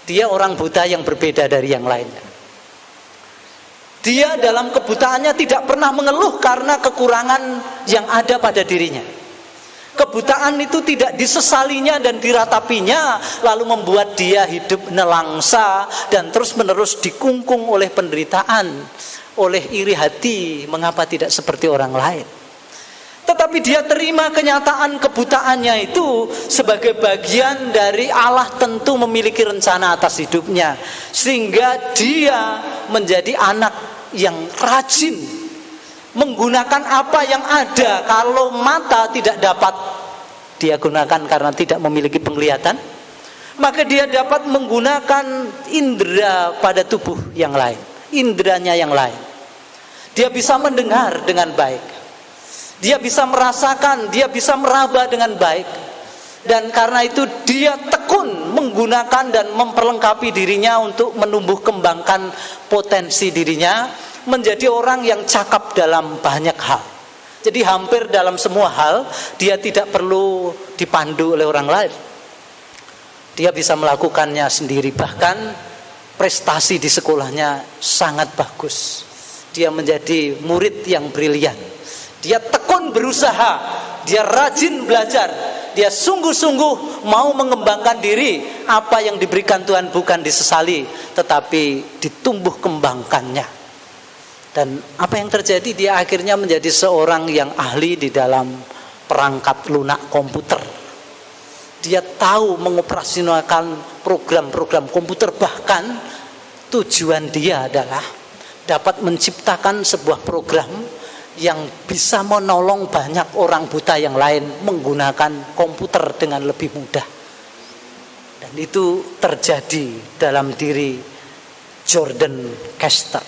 Dia orang buta yang berbeda dari yang lainnya. Dia dalam kebutaannya tidak pernah mengeluh karena kekurangan yang ada pada dirinya. Kebutaan itu tidak disesalinya dan diratapinya, lalu membuat dia hidup nelangsa dan terus-menerus dikungkung oleh penderitaan, oleh iri hati, mengapa tidak seperti orang lain. Tetapi dia terima kenyataan kebutaannya itu sebagai bagian dari Allah tentu memiliki rencana atas hidupnya, sehingga dia menjadi anak yang rajin menggunakan apa yang ada. Kalau mata tidak dapat dia gunakan karena tidak memiliki penglihatan, maka dia dapat menggunakan indera pada tubuh yang lain, inderanya yang lain. Dia bisa mendengar dengan baik, dia bisa merasakan, dia bisa meraba dengan baik. Dan karena itu dia tekun menggunakan dan memperlengkapi dirinya untuk menumbuh kembangkan potensi dirinya menjadi orang yang cakap dalam banyak hal. Jadi hampir dalam semua hal dia tidak perlu dipandu oleh orang lain. Dia bisa melakukannya sendiri, bahkan prestasi di sekolahnya sangat bagus. Dia menjadi murid yang brilian. Dia tekun berusaha, dia rajin belajar, dia sungguh-sungguh mau mengembangkan diri. Apa yang diberikan Tuhan bukan disesali, tetapi ditumbuh kembangkannya. Dan apa yang terjadi, dia akhirnya menjadi seorang yang ahli di dalam perangkat lunak komputer. Dia tahu mengoperasionalkan program-program komputer, bahkan tujuan dia adalah dapat menciptakan sebuah program yang bisa menolong banyak orang buta yang lain menggunakan komputer dengan lebih mudah. Dan itu terjadi dalam diri Jordan Caster.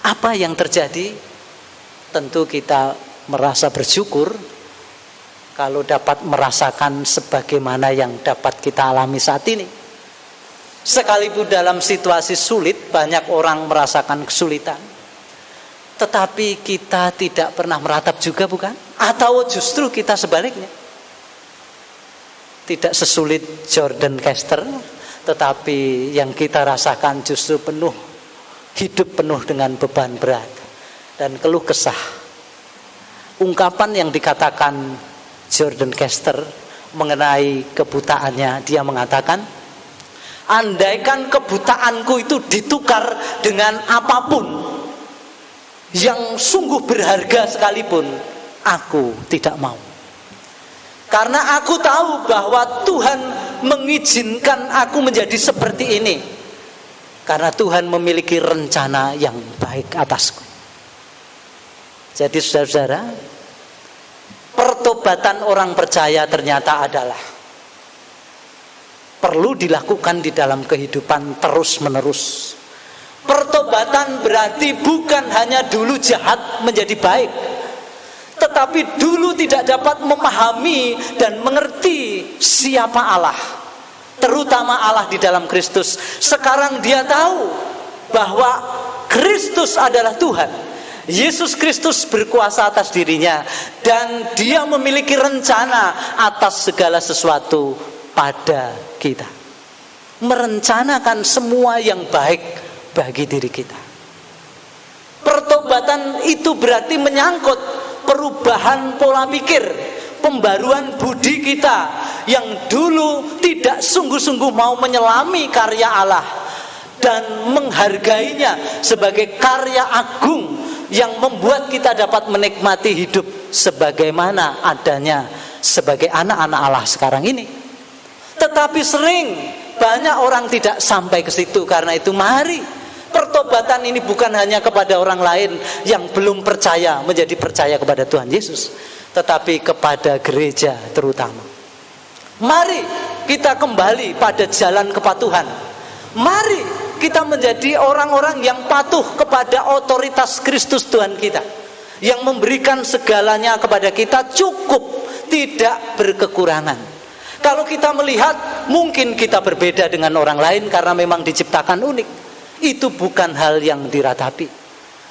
Apa yang terjadi? Tentu kita merasa bersyukur kalau dapat merasakan sebagaimana yang dapat kita alami saat ini. Sekalipun dalam situasi sulit, banyak orang merasakan kesulitan, tetapi kita tidak pernah meratap juga, bukan? Atau justru kita sebaliknya, tidak sesulit Jordan Caster, tetapi yang kita rasakan justru hidup penuh dengan beban berat dan keluh kesah. Ungkapan yang dikatakan Jordan Caster mengenai kebutaannya, dia mengatakan, Andaikan kebutaanku itu ditukar dengan apapun yang sungguh berharga sekalipun, aku tidak mau. Karena aku tahu bahwa Tuhan mengizinkan aku menjadi seperti ini, karena Tuhan memiliki rencana yang baik atasku. Jadi saudara-saudara, pertobatan orang percaya ternyata adalah perlu dilakukan di dalam kehidupan terus-menerus. Pertobatan berarti bukan hanya dulu jahat menjadi baik, tetapi dulu tidak dapat memahami dan mengerti siapa Allah, terutama Allah di dalam Kristus. Sekarang dia tahu bahwa Kristus adalah Tuhan, Yesus Kristus berkuasa atas dirinya, dan dia memiliki rencana atas segala sesuatu pada kita, merencanakan semua yang baik bagi diri kita. Pertobatan itu berarti menyangkut perubahan pola pikir, pembaruan budi kita yang dulu tidak sungguh-sungguh mau menyelami karya Allah dan menghargainya sebagai karya agung yang membuat kita dapat menikmati hidup sebagaimana adanya sebagai anak-anak Allah sekarang ini. Tetapi sering banyak orang tidak sampai ke situ. Karena itu mari, pertobatan ini bukan hanya kepada orang lain yang belum percaya menjadi percaya kepada Tuhan Yesus, tetapi kepada gereja terutama. Mari kita kembali pada jalan kepatuhan. Mari kita menjadi orang-orang yang patuh kepada otoritas Kristus Tuhan kita, yang memberikan segalanya kepada kita cukup, tidak berkekurangan. Kalau kita melihat mungkin kita berbeda dengan orang lain karena memang diciptakan unik, itu bukan hal yang diratapi.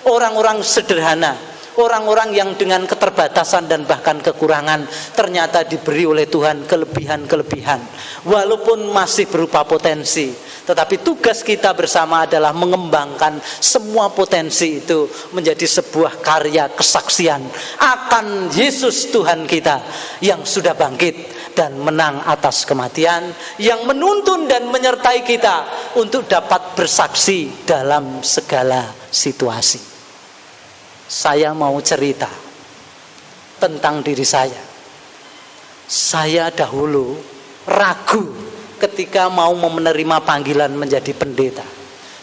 Orang-orang sederhana, orang-orang yang dengan keterbatasan dan bahkan kekurangan, ternyata diberi oleh Tuhan kelebihan-kelebihan, walaupun masih berupa potensi. Tetapi tugas kita bersama adalah mengembangkan semua potensi itu menjadi sebuah karya kesaksian akan Yesus Tuhan kita yang sudah bangkit dan menang atas kematian, yang menuntun dan menyertai kita untuk dapat bersaksi dalam segala situasi. Saya mau cerita tentang diri saya. Saya dahulu ragu ketika mau menerima panggilan menjadi pendeta,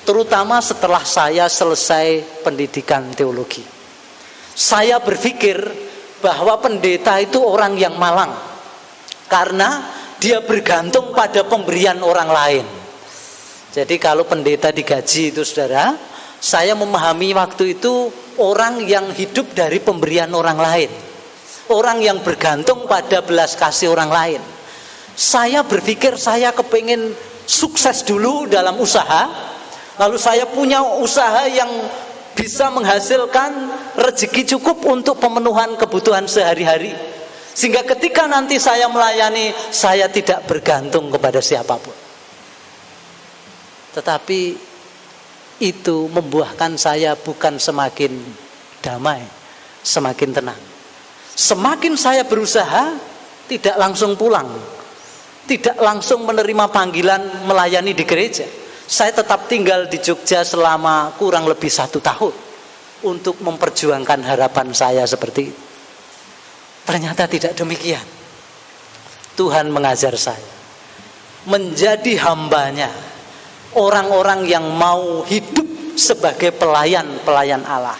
terutama setelah saya selesai pendidikan teologi. Saya berpikir bahwa pendeta itu orang yang malang, karena dia bergantung pada pemberian orang lain. Jadi kalau pendeta digaji itu saudara, saya memahami waktu itu orang yang hidup dari pemberian orang lain, orang yang bergantung pada belas kasih orang lain. Saya berpikir saya kepingin sukses dulu dalam usaha, lalu saya punya usaha yang bisa menghasilkan rezeki cukup untuk pemenuhan kebutuhan sehari-hari, sehingga ketika nanti saya melayani, saya tidak bergantung kepada siapapun. Tetapi itu membuahkan saya bukan semakin damai, semakin tenang. Semakin saya berusaha, tidak langsung pulang, tidak langsung menerima panggilan melayani di gereja. Saya tetap tinggal di Jogja selama kurang lebih 1 tahun untuk memperjuangkan harapan saya seperti itu. Ternyata tidak demikian. Tuhan mengajar saya menjadi hambanya orang-orang yang mau hidup sebagai pelayan-pelayan Allah.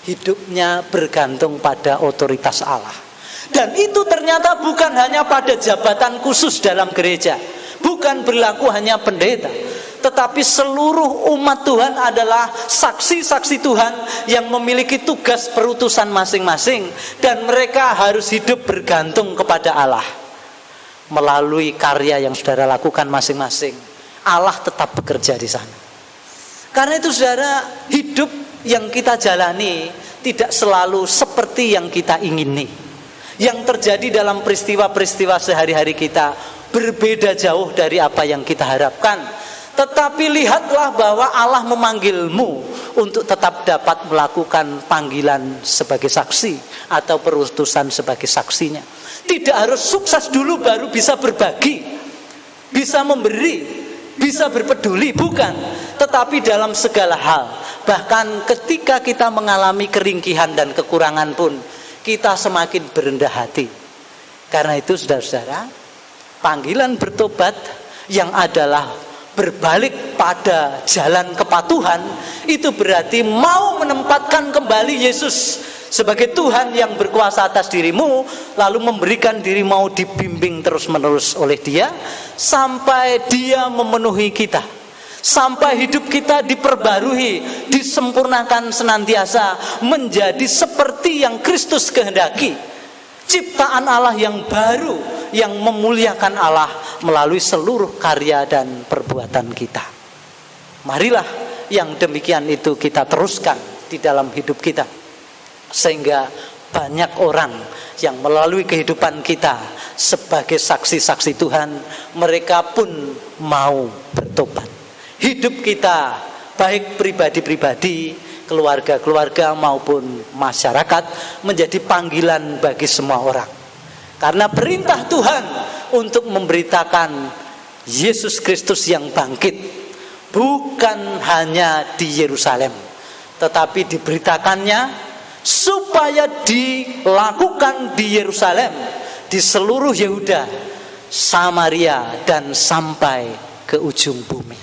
Hidupnya bergantung pada otoritas Allah. Dan itu ternyata bukan hanya pada jabatan khusus dalam gereja, bukan berlaku hanya pendeta, tetapi seluruh umat Tuhan adalah saksi-saksi Tuhan yang memiliki tugas perutusan masing-masing, dan mereka harus hidup bergantung kepada Allah. Melalui karya yang saudara lakukan masing-masing, Allah tetap bekerja di sana. Karena itu saudara, hidup yang kita jalani tidak selalu seperti yang kita ingini. Yang terjadi dalam peristiwa-peristiwa sehari-hari kita berbeda jauh dari apa yang kita harapkan. Tetapi lihatlah bahwa Allah memanggilmu untuk tetap dapat melakukan panggilan sebagai saksi atau perutusan sebagai saksinya. Tidak harus sukses dulu baru bisa berbagi, bisa memberi, bisa berpeduli, bukan, tetapi dalam segala hal. Bahkan ketika kita mengalami keringkihan dan kekurangan pun, kita semakin berendah hati. Karena itu saudara-saudara, panggilan bertobat yang adalah berbalik pada jalan kepatuhan, itu berarti mau menempatkan kembali Yesus sebagai Tuhan yang berkuasa atas dirimu, lalu memberikan diri mau dibimbing terus-menerus oleh Dia sampai Dia memenuhi kita, sampai hidup kita diperbarui, disempurnakan senantiasa menjadi seperti yang Kristus kehendaki, ciptaan Allah yang baru yang memuliakan Allah melalui seluruh karya dan perbuatan kita. Marilah yang demikian itu kita teruskan di dalam hidup kita, sehingga banyak orang yang melalui kehidupan kita sebagai saksi-saksi Tuhan, mereka pun mau bertobat. Hidup kita, baik pribadi-pribadi, keluarga-keluarga maupun masyarakat, menjadi panggilan bagi semua orang. Karena perintah Tuhan untuk memberitakan Yesus Kristus yang bangkit bukan hanya di Yerusalem, tetapi diberitakannya supaya dilakukan di Yerusalem, di seluruh Yehuda, Samaria, dan sampai ke ujung bumi.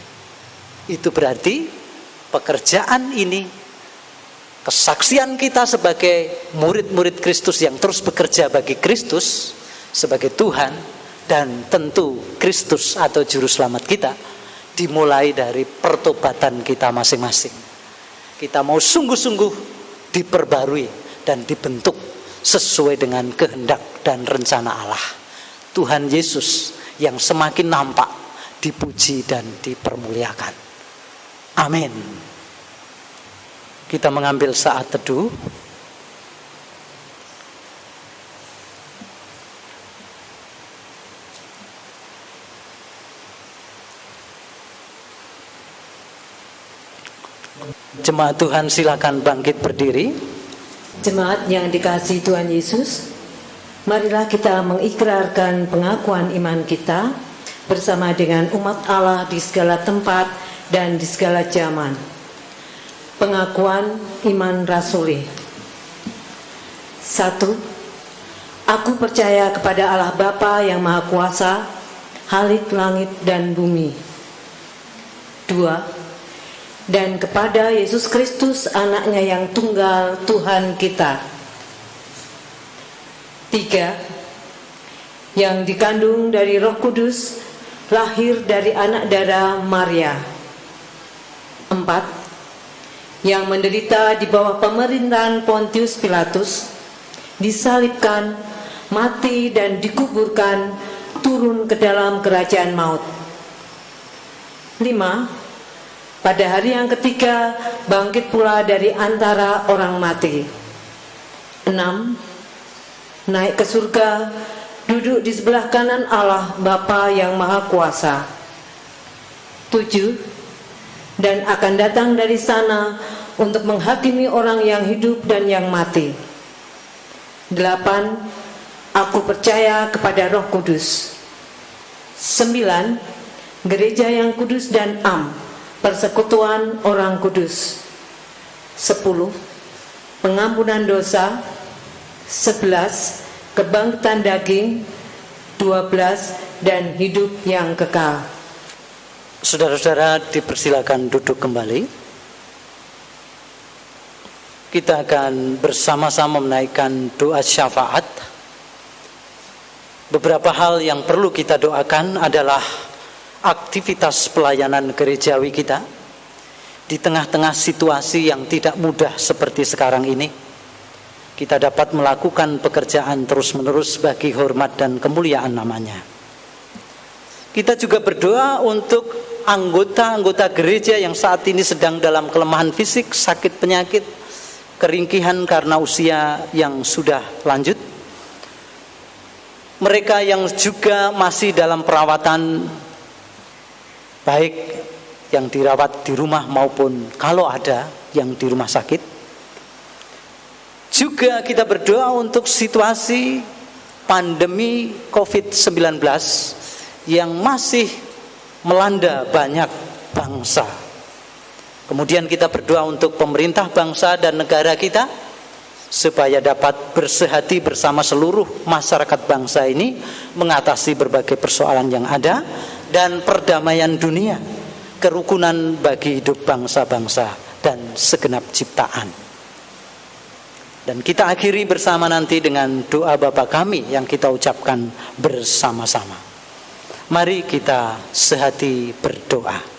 Itu berarti pekerjaan ini, kesaksian kita sebagai murid-murid Kristus yang terus bekerja bagi Kristus sebagai Tuhan dan tentu Kristus atau juru selamat kita, dimulai dari pertobatan kita masing-masing. Kita mau sungguh-sungguh diperbarui dan dibentuk sesuai dengan kehendak dan rencana Allah. Tuhan Yesus yang semakin nampak, dipuji dan dipermuliakan. Amin. Kita mengambil saat teduh. Jemaat Tuhan, silakan bangkit berdiri. Jemaat yang dikasihi Tuhan Yesus, marilah kita mengikrarkan pengakuan iman kita bersama dengan umat Allah di segala tempat dan di segala zaman. Pengakuan iman rasuli. 1. Aku percaya kepada Allah Bapa yang Maha Kuasa, Khalik langit dan bumi. 2. Dan kepada Yesus Kristus, anaknya yang tunggal, Tuhan kita. 3. Yang dikandung dari Roh Kudus, lahir dari anak darah Maria. 4. Yang menderita di bawah pemerintahan Pontius Pilatus, disalibkan, mati dan dikuburkan, turun ke dalam kerajaan maut. 5. Pada hari yang ketiga bangkit pula dari antara orang mati. 6. Naik ke surga, duduk di sebelah kanan Allah Bapa yang Maha Kuasa. 7. Dan akan datang dari sana untuk menghakimi orang yang hidup dan yang mati. 8. Aku percaya kepada Roh Kudus. 9. Gereja yang kudus dan am, persekutuan orang kudus. 10. Pengampunan dosa. 11. Kebangkitan daging. 12. Dan hidup yang kekal. Saudara-saudara, dipersilakan duduk kembali. Kita akan bersama-sama menaikkan doa syafaat. Beberapa hal yang perlu kita doakan adalah aktivitas pelayanan gerejawi kita di tengah-tengah situasi yang tidak mudah seperti sekarang ini. Kita dapat melakukan pekerjaan terus-menerus bagi hormat dan kemuliaan namanya. Kita juga berdoa untuk anggota-anggota gereja yang saat ini sedang dalam kelemahan fisik, sakit penyakit, keringkihan karena usia yang sudah lanjut. Mereka yang juga masih dalam perawatan, baik yang dirawat di rumah maupun kalau ada yang di rumah sakit. Juga kita berdoa untuk situasi pandemi COVID-19 yang masih melanda banyak bangsa. Kemudian kita berdoa untuk pemerintah bangsa dan negara kita, supaya dapat bersehati bersama seluruh masyarakat bangsa ini mengatasi berbagai persoalan yang ada, dan perdamaian dunia, kerukunan bagi hidup bangsa-bangsa dan segenap ciptaan. Dan kita akhiri bersama nanti dengan doa Bapa kami yang kita ucapkan bersama-sama. Mari kita sehati berdoa.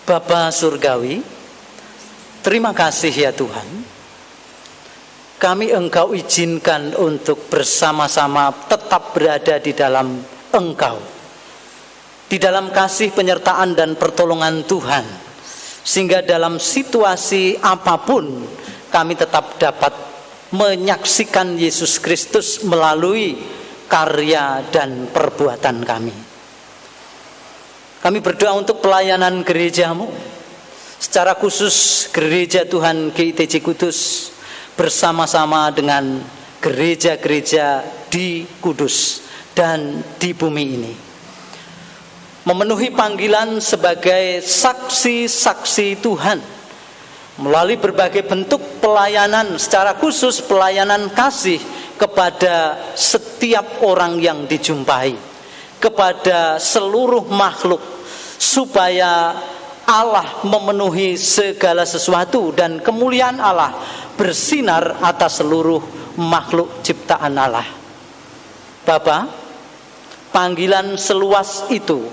Bapa Surgawi, terima kasih ya Tuhan, kami Engkau izinkan untuk bersama-sama tetap berada di dalam Engkau, di dalam kasih penyertaan dan pertolongan Tuhan, sehingga dalam situasi apapun kami tetap dapat menyaksikan Yesus Kristus melalui karya dan perbuatan kami. Kami berdoa untuk pelayanan gerejamu, secara khusus gereja Tuhan GITC Kudus bersama-sama dengan gereja-gereja di Kudus dan di bumi ini, memenuhi panggilan sebagai saksi-saksi Tuhan melalui berbagai bentuk pelayanan, secara khusus pelayanan kasih kepada setiap orang yang dijumpai, kepada seluruh makhluk, supaya Allah memenuhi segala sesuatu dan kemuliaan Allah bersinar atas seluruh makhluk ciptaan Allah. Bapa, panggilan seluas itu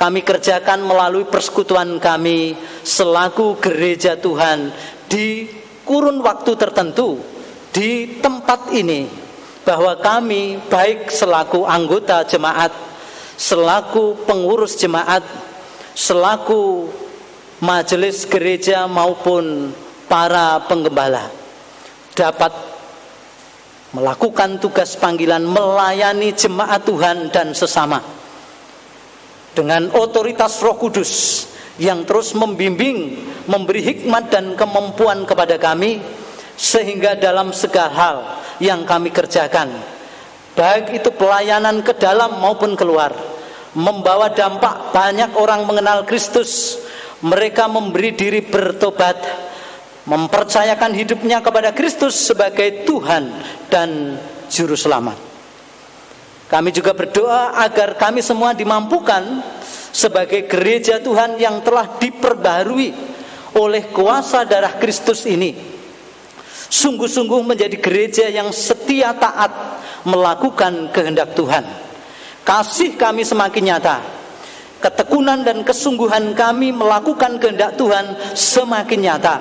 kami kerjakan melalui persekutuan kami selaku gereja Tuhan di kurun waktu tertentu di tempat ini, bahwa kami baik selaku anggota jemaat, selaku pengurus jemaat, selaku majelis gereja maupun para penggembala, dapat melakukan tugas panggilan melayani jemaat Tuhan dan sesama dengan otoritas Roh Kudus yang terus membimbing, memberi hikmat dan kemampuan kepada kami, sehingga dalam segala hal yang kami kerjakan, baik itu pelayanan ke dalam maupun keluar, membawa dampak banyak orang mengenal Kristus, mereka memberi diri bertobat, mempercayakan hidupnya kepada Kristus sebagai Tuhan dan Juru Selamat. Kami juga berdoa agar kami semua dimampukan sebagai gereja Tuhan yang telah diperbarui oleh kuasa darah Kristus ini, sungguh-sungguh menjadi gereja yang setia taat melakukan kehendak Tuhan. Kasih kami semakin nyata, ketekunan dan kesungguhan kami melakukan kehendak Tuhan semakin nyata.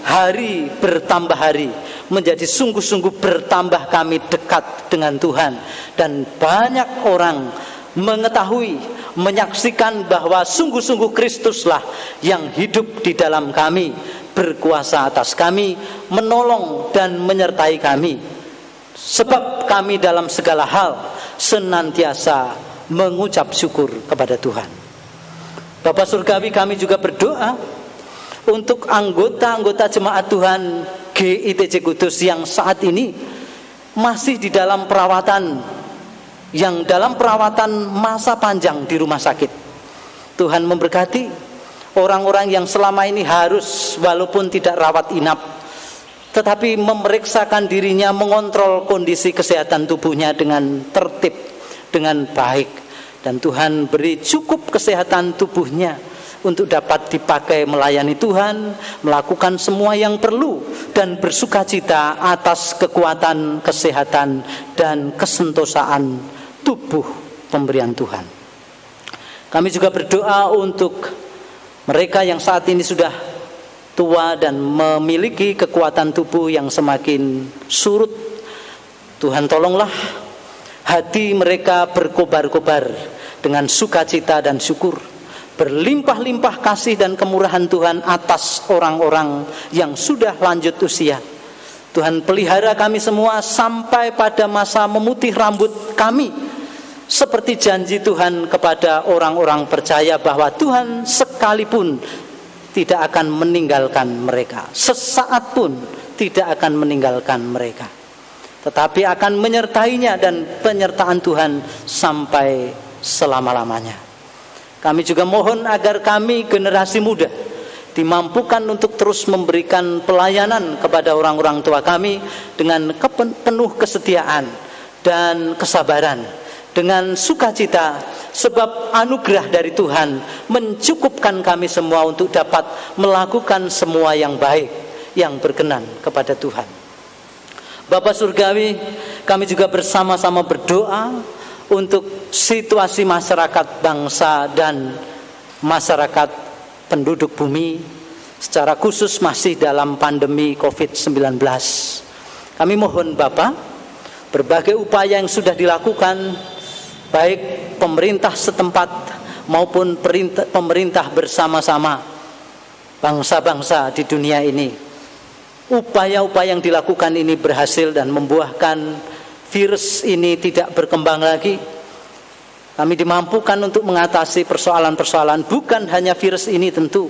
Hari bertambah hari, menjadi sungguh-sungguh bertambah kami dekat dengan Tuhan, dan banyak orang mengetahui, menyaksikan bahwa sungguh-sungguh Kristuslah yang hidup di dalam kami, berkuasa atas kami, menolong dan menyertai kami, sebab kami dalam segala hal senantiasa mengucap syukur kepada Tuhan. Bapa Surgawi, kami juga berdoa untuk anggota-anggota jemaat Tuhan GITC Kudus yang saat ini masih di dalam perawatan, yang dalam perawatan masa panjang di rumah sakit. Tuhan memberkati orang-orang yang selama ini harus, walaupun tidak rawat inap, tetapi memeriksakan dirinya, mengontrol kondisi kesehatan tubuhnya dengan tertib, dengan baik. Dan Tuhan beri cukup kesehatan tubuhnya untuk dapat dipakai melayani Tuhan, melakukan semua yang perlu, dan bersukacita atas kekuatan, kesehatan, dan kesentosaan tubuh pemberian Tuhan. Kami juga berdoa untuk mereka yang saat ini sudah tua dan memiliki kekuatan tubuh yang semakin surut. Tuhan tolonglah hati mereka berkobar-kobar dengan sukacita dan syukur, berlimpah-limpah kasih dan kemurahan Tuhan atas orang-orang yang sudah lanjut usia. Tuhan pelihara kami semua sampai pada masa memutih rambut kami, seperti janji Tuhan kepada orang-orang percaya bahwa Tuhan sekalipun tidak akan meninggalkan mereka, sesaat pun tidak akan meninggalkan mereka. tetapi akan menyertainya dan penyertaan Tuhan sampai selama-lamanya. Kami juga mohon agar kami generasi muda dimampukan untuk terus memberikan pelayanan kepada orang-orang tua kami dengan penuh kesetiaan dan kesabaran, dengan sukacita, sebab anugerah dari Tuhan mencukupkan kami semua untuk dapat melakukan semua yang baik, yang berkenan kepada Tuhan. Bapak Surgawi, kami juga bersama-sama berdoa untuk situasi masyarakat bangsa dan masyarakat penduduk bumi, secara khusus masih dalam pandemi COVID-19. Kami mohon Bapak, berbagai upaya yang sudah dilakukan, baik pemerintah setempat maupun pemerintah bersama-sama bangsa-bangsa di dunia ini, upaya-upaya yang dilakukan ini berhasil dan membuahkan virus ini tidak berkembang lagi. Kami dimampukan untuk mengatasi persoalan-persoalan, bukan hanya virus ini tentu,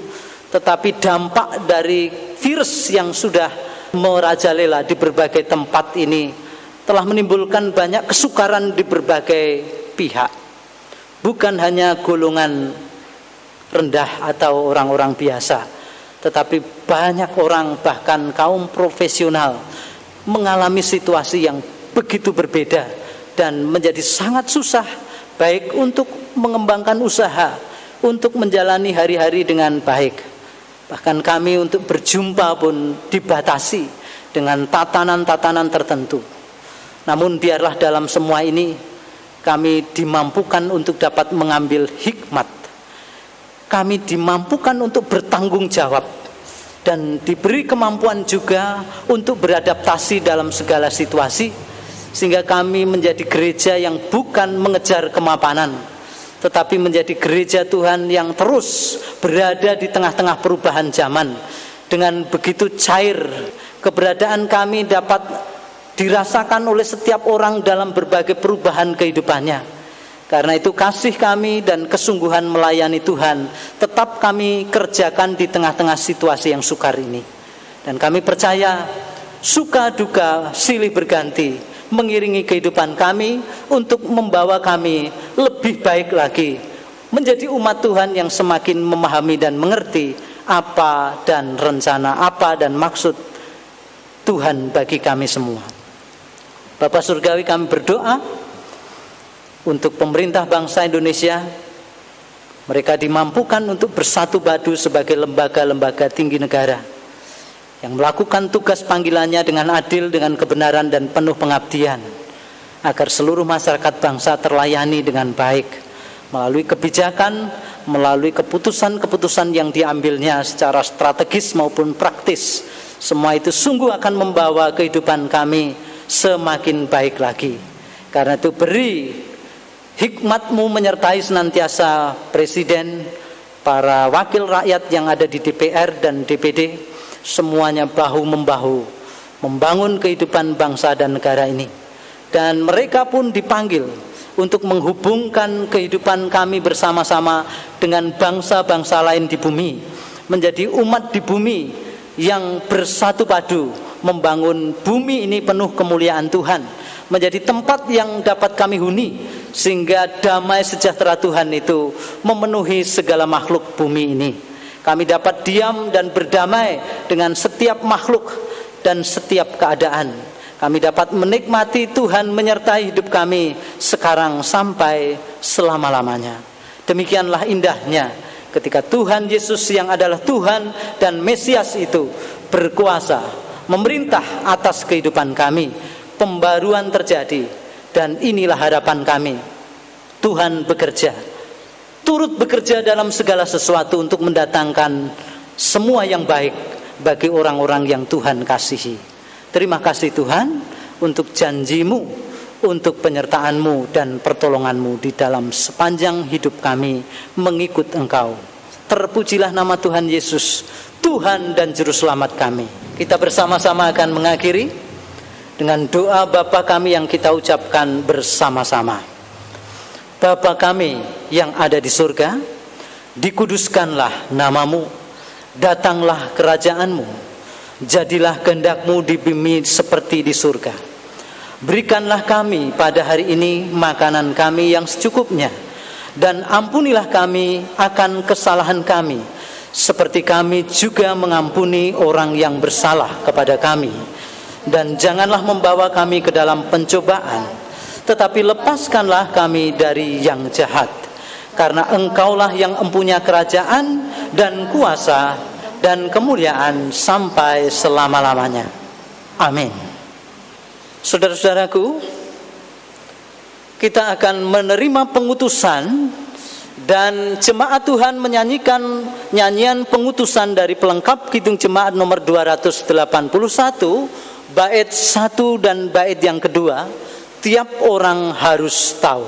tetapi dampak dari virus yang sudah merajalela di berbagai tempat ini telah menimbulkan banyak kesukaran di berbagai pihak. Bukan hanya golongan rendah atau orang-orang biasa, tetapi banyak orang, bahkan kaum profesional, mengalami situasi yang begitu berbeda dan menjadi sangat susah, baik untuk mengembangkan usaha, untuk menjalani hari-hari dengan baik. Bahkan kami untuk berjumpa pun dibatasi dengan tatanan-tatanan tertentu. Namun biarlah dalam semua ini kami dimampukan untuk dapat mengambil hikmat. Kami dimampukan untuk bertanggung jawab dan diberi kemampuan juga untuk beradaptasi dalam segala situasi, sehingga kami menjadi gereja yang bukan mengejar kemapanan, tetapi menjadi gereja Tuhan yang terus berada di tengah-tengah perubahan zaman. Dengan begitu cair, keberadaan kami dapat dirasakan oleh setiap orang dalam berbagai perubahan kehidupannya. Karena itu kasih kami dan kesungguhan melayani Tuhan tetap kami kerjakan di tengah-tengah situasi yang sukar ini. Dan kami percaya suka duka silih berganti mengiringi kehidupan kami untuk membawa kami lebih baik lagi, menjadi umat Tuhan yang semakin memahami dan mengerti apa dan rencana, apa dan maksud Tuhan bagi kami semua. Bapak Surgawi, kami berdoa untuk pemerintah bangsa Indonesia. Mereka dimampukan untuk bersatu padu sebagai lembaga-lembaga tinggi negara yang melakukan tugas panggilannya dengan adil, dengan kebenaran dan penuh pengabdian, agar seluruh masyarakat bangsa terlayani dengan baik melalui kebijakan, melalui keputusan-keputusan yang diambilnya secara strategis maupun praktis. Semua itu sungguh akan membawa kehidupan kami semakin baik lagi. Karena itu beri hikmat-Mu menyertai senantiasa Presiden, para wakil rakyat yang ada di DPR dan DPD, semuanya bahu-membahu membangun kehidupan bangsa dan negara ini. Dan mereka pun dipanggil untuk menghubungkan kehidupan kami bersama-sama dengan bangsa-bangsa lain di bumi, menjadi umat di bumi yang bersatu padu membangun bumi ini penuh kemuliaan Tuhan, menjadi tempat yang dapat kami huni, sehingga damai sejahtera Tuhan itu memenuhi segala makhluk bumi ini. Kami dapat diam dan berdamai dengan setiap makhluk dan setiap keadaan. Kami dapat menikmati Tuhan menyertai hidup kami sekarang sampai selama-lamanya. Demikianlah indahnya ketika Tuhan Yesus yang adalah Tuhan dan Mesias itu berkuasa memerintah atas kehidupan kami. Pembaruan terjadi, dan inilah harapan kami. Tuhan bekerja, turut bekerja dalam segala sesuatu untuk mendatangkan semua yang baik bagi orang-orang yang Tuhan kasihi. Terima kasih Tuhan untuk janji-Mu, untuk penyertaan-Mu dan pertolongan-Mu di dalam sepanjang hidup kami mengikut Engkau. Terpujilah nama Tuhan Yesus, Tuhan dan Juru Selamat kami. Kita bersama-sama akan mengakhiri dengan doa Bapa kami yang kita ucapkan bersama-sama. Bapa kami yang ada di surga, dikuduskanlah nama-Mu, datanglah kerajaan-Mu, jadilah kehendak-Mu di bumi seperti di surga. Berikanlah kami pada hari ini makanan kami yang secukupnya, dan ampunilah kami akan kesalahan kami, seperti kami juga mengampuni orang yang bersalah kepada kami. Dan janganlah membawa kami ke dalam pencobaan, tetapi lepaskanlah kami dari yang jahat. Karena Engkaulah yang empunya kerajaan dan kuasa dan kemuliaan sampai selama-lamanya. Amin. Saudara-saudaraku, kita akan menerima pengutusan, dan jemaat Tuhan menyanyikan nyanyian pengutusan dari pelengkap Kidung Jemaat nomor 281, bait 1 dan bait yang kedua, tiap orang harus tahu.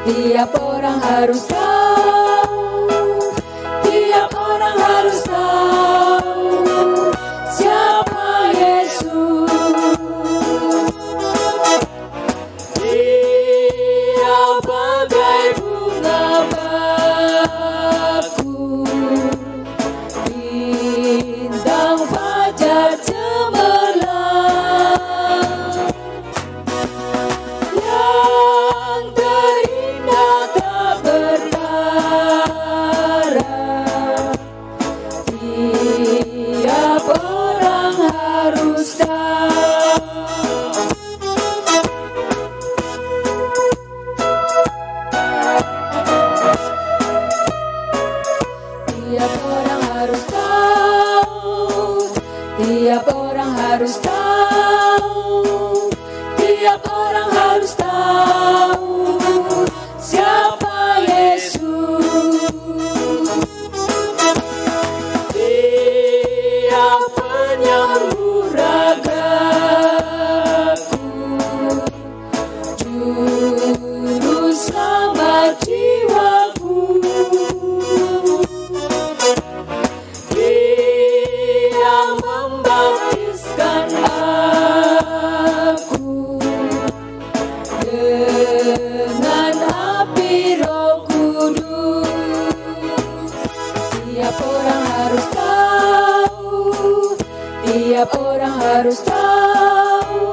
Tiap orang harus tahu, tiap orang harus tahu siapa Yesus. Dia bagai bunga bakung, bintang fajar cemerlang, yang terindah tak bertara. Tiap orang harus tahu. Tiap orang harus tahu. Tiap orang harus tahu. Tiap orang harus tahu siapa Yesus. Dia penyembuh ragaku, juru selamat jiwaku. Dia membaptiskan aku dengan api Roh Kudus. Tiap orang harus tahu, tiap orang harus tahu,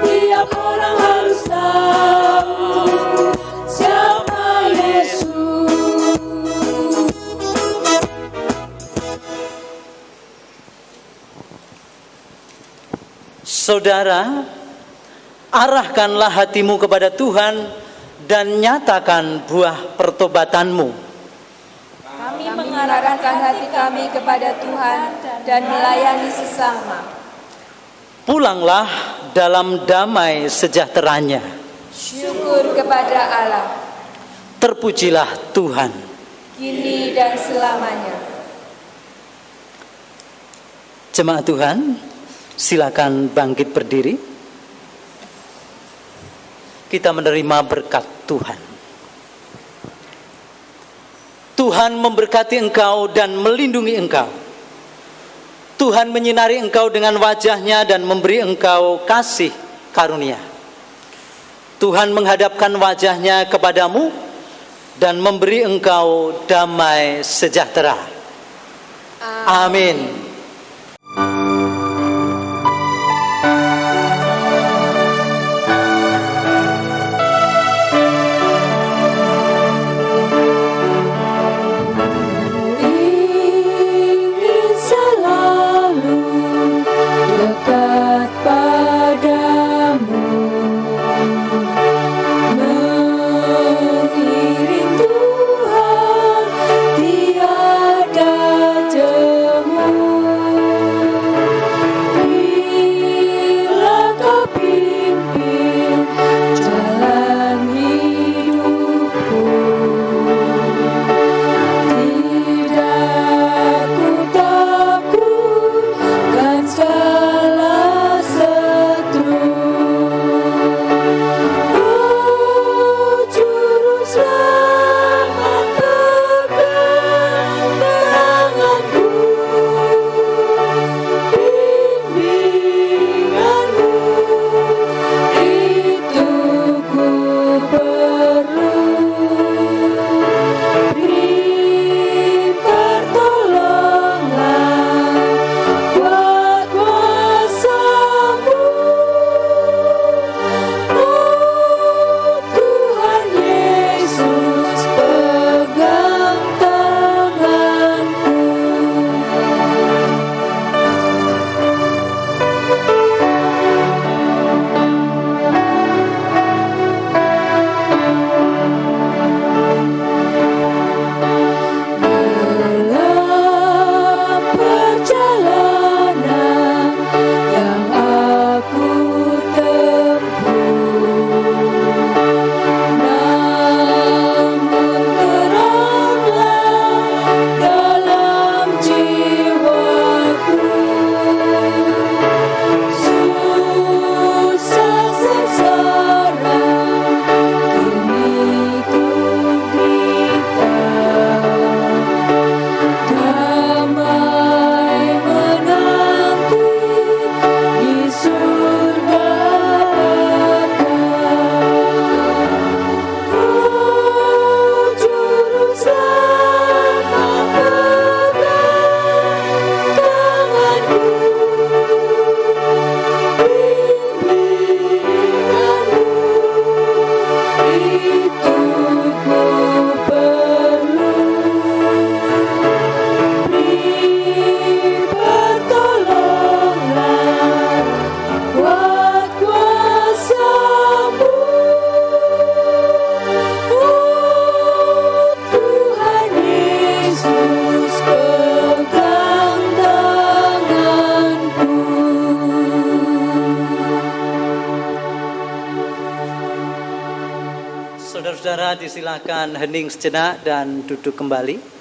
tiap orang harus tahu siapa Yesus. Saudara, arahkanlah hatimu kepada Tuhan dan nyatakan buah pertobatanmu. Kami mengarahkan hati kami kepada Tuhan dan melayani sesama. Pulanglah dalam damai sejahteranya. Syukur kepada Allah, Terpujilah Tuhan. kini dan selamanya. Jemaat Tuhan, silakan bangkit berdiri. Kita menerima berkat Tuhan. Tuhan memberkati engkau dan melindungi engkau. Tuhan menyinari engkau dengan wajah-Nya dan memberi engkau kasih karunia. Tuhan menghadapkan wajah-Nya kepadamu dan memberi engkau damai sejahtera. Amin. Ingin selalu dekat padamu, mengiring Tuhan tiada temu. Saudara disilahkan hening sejenak dan duduk kembali.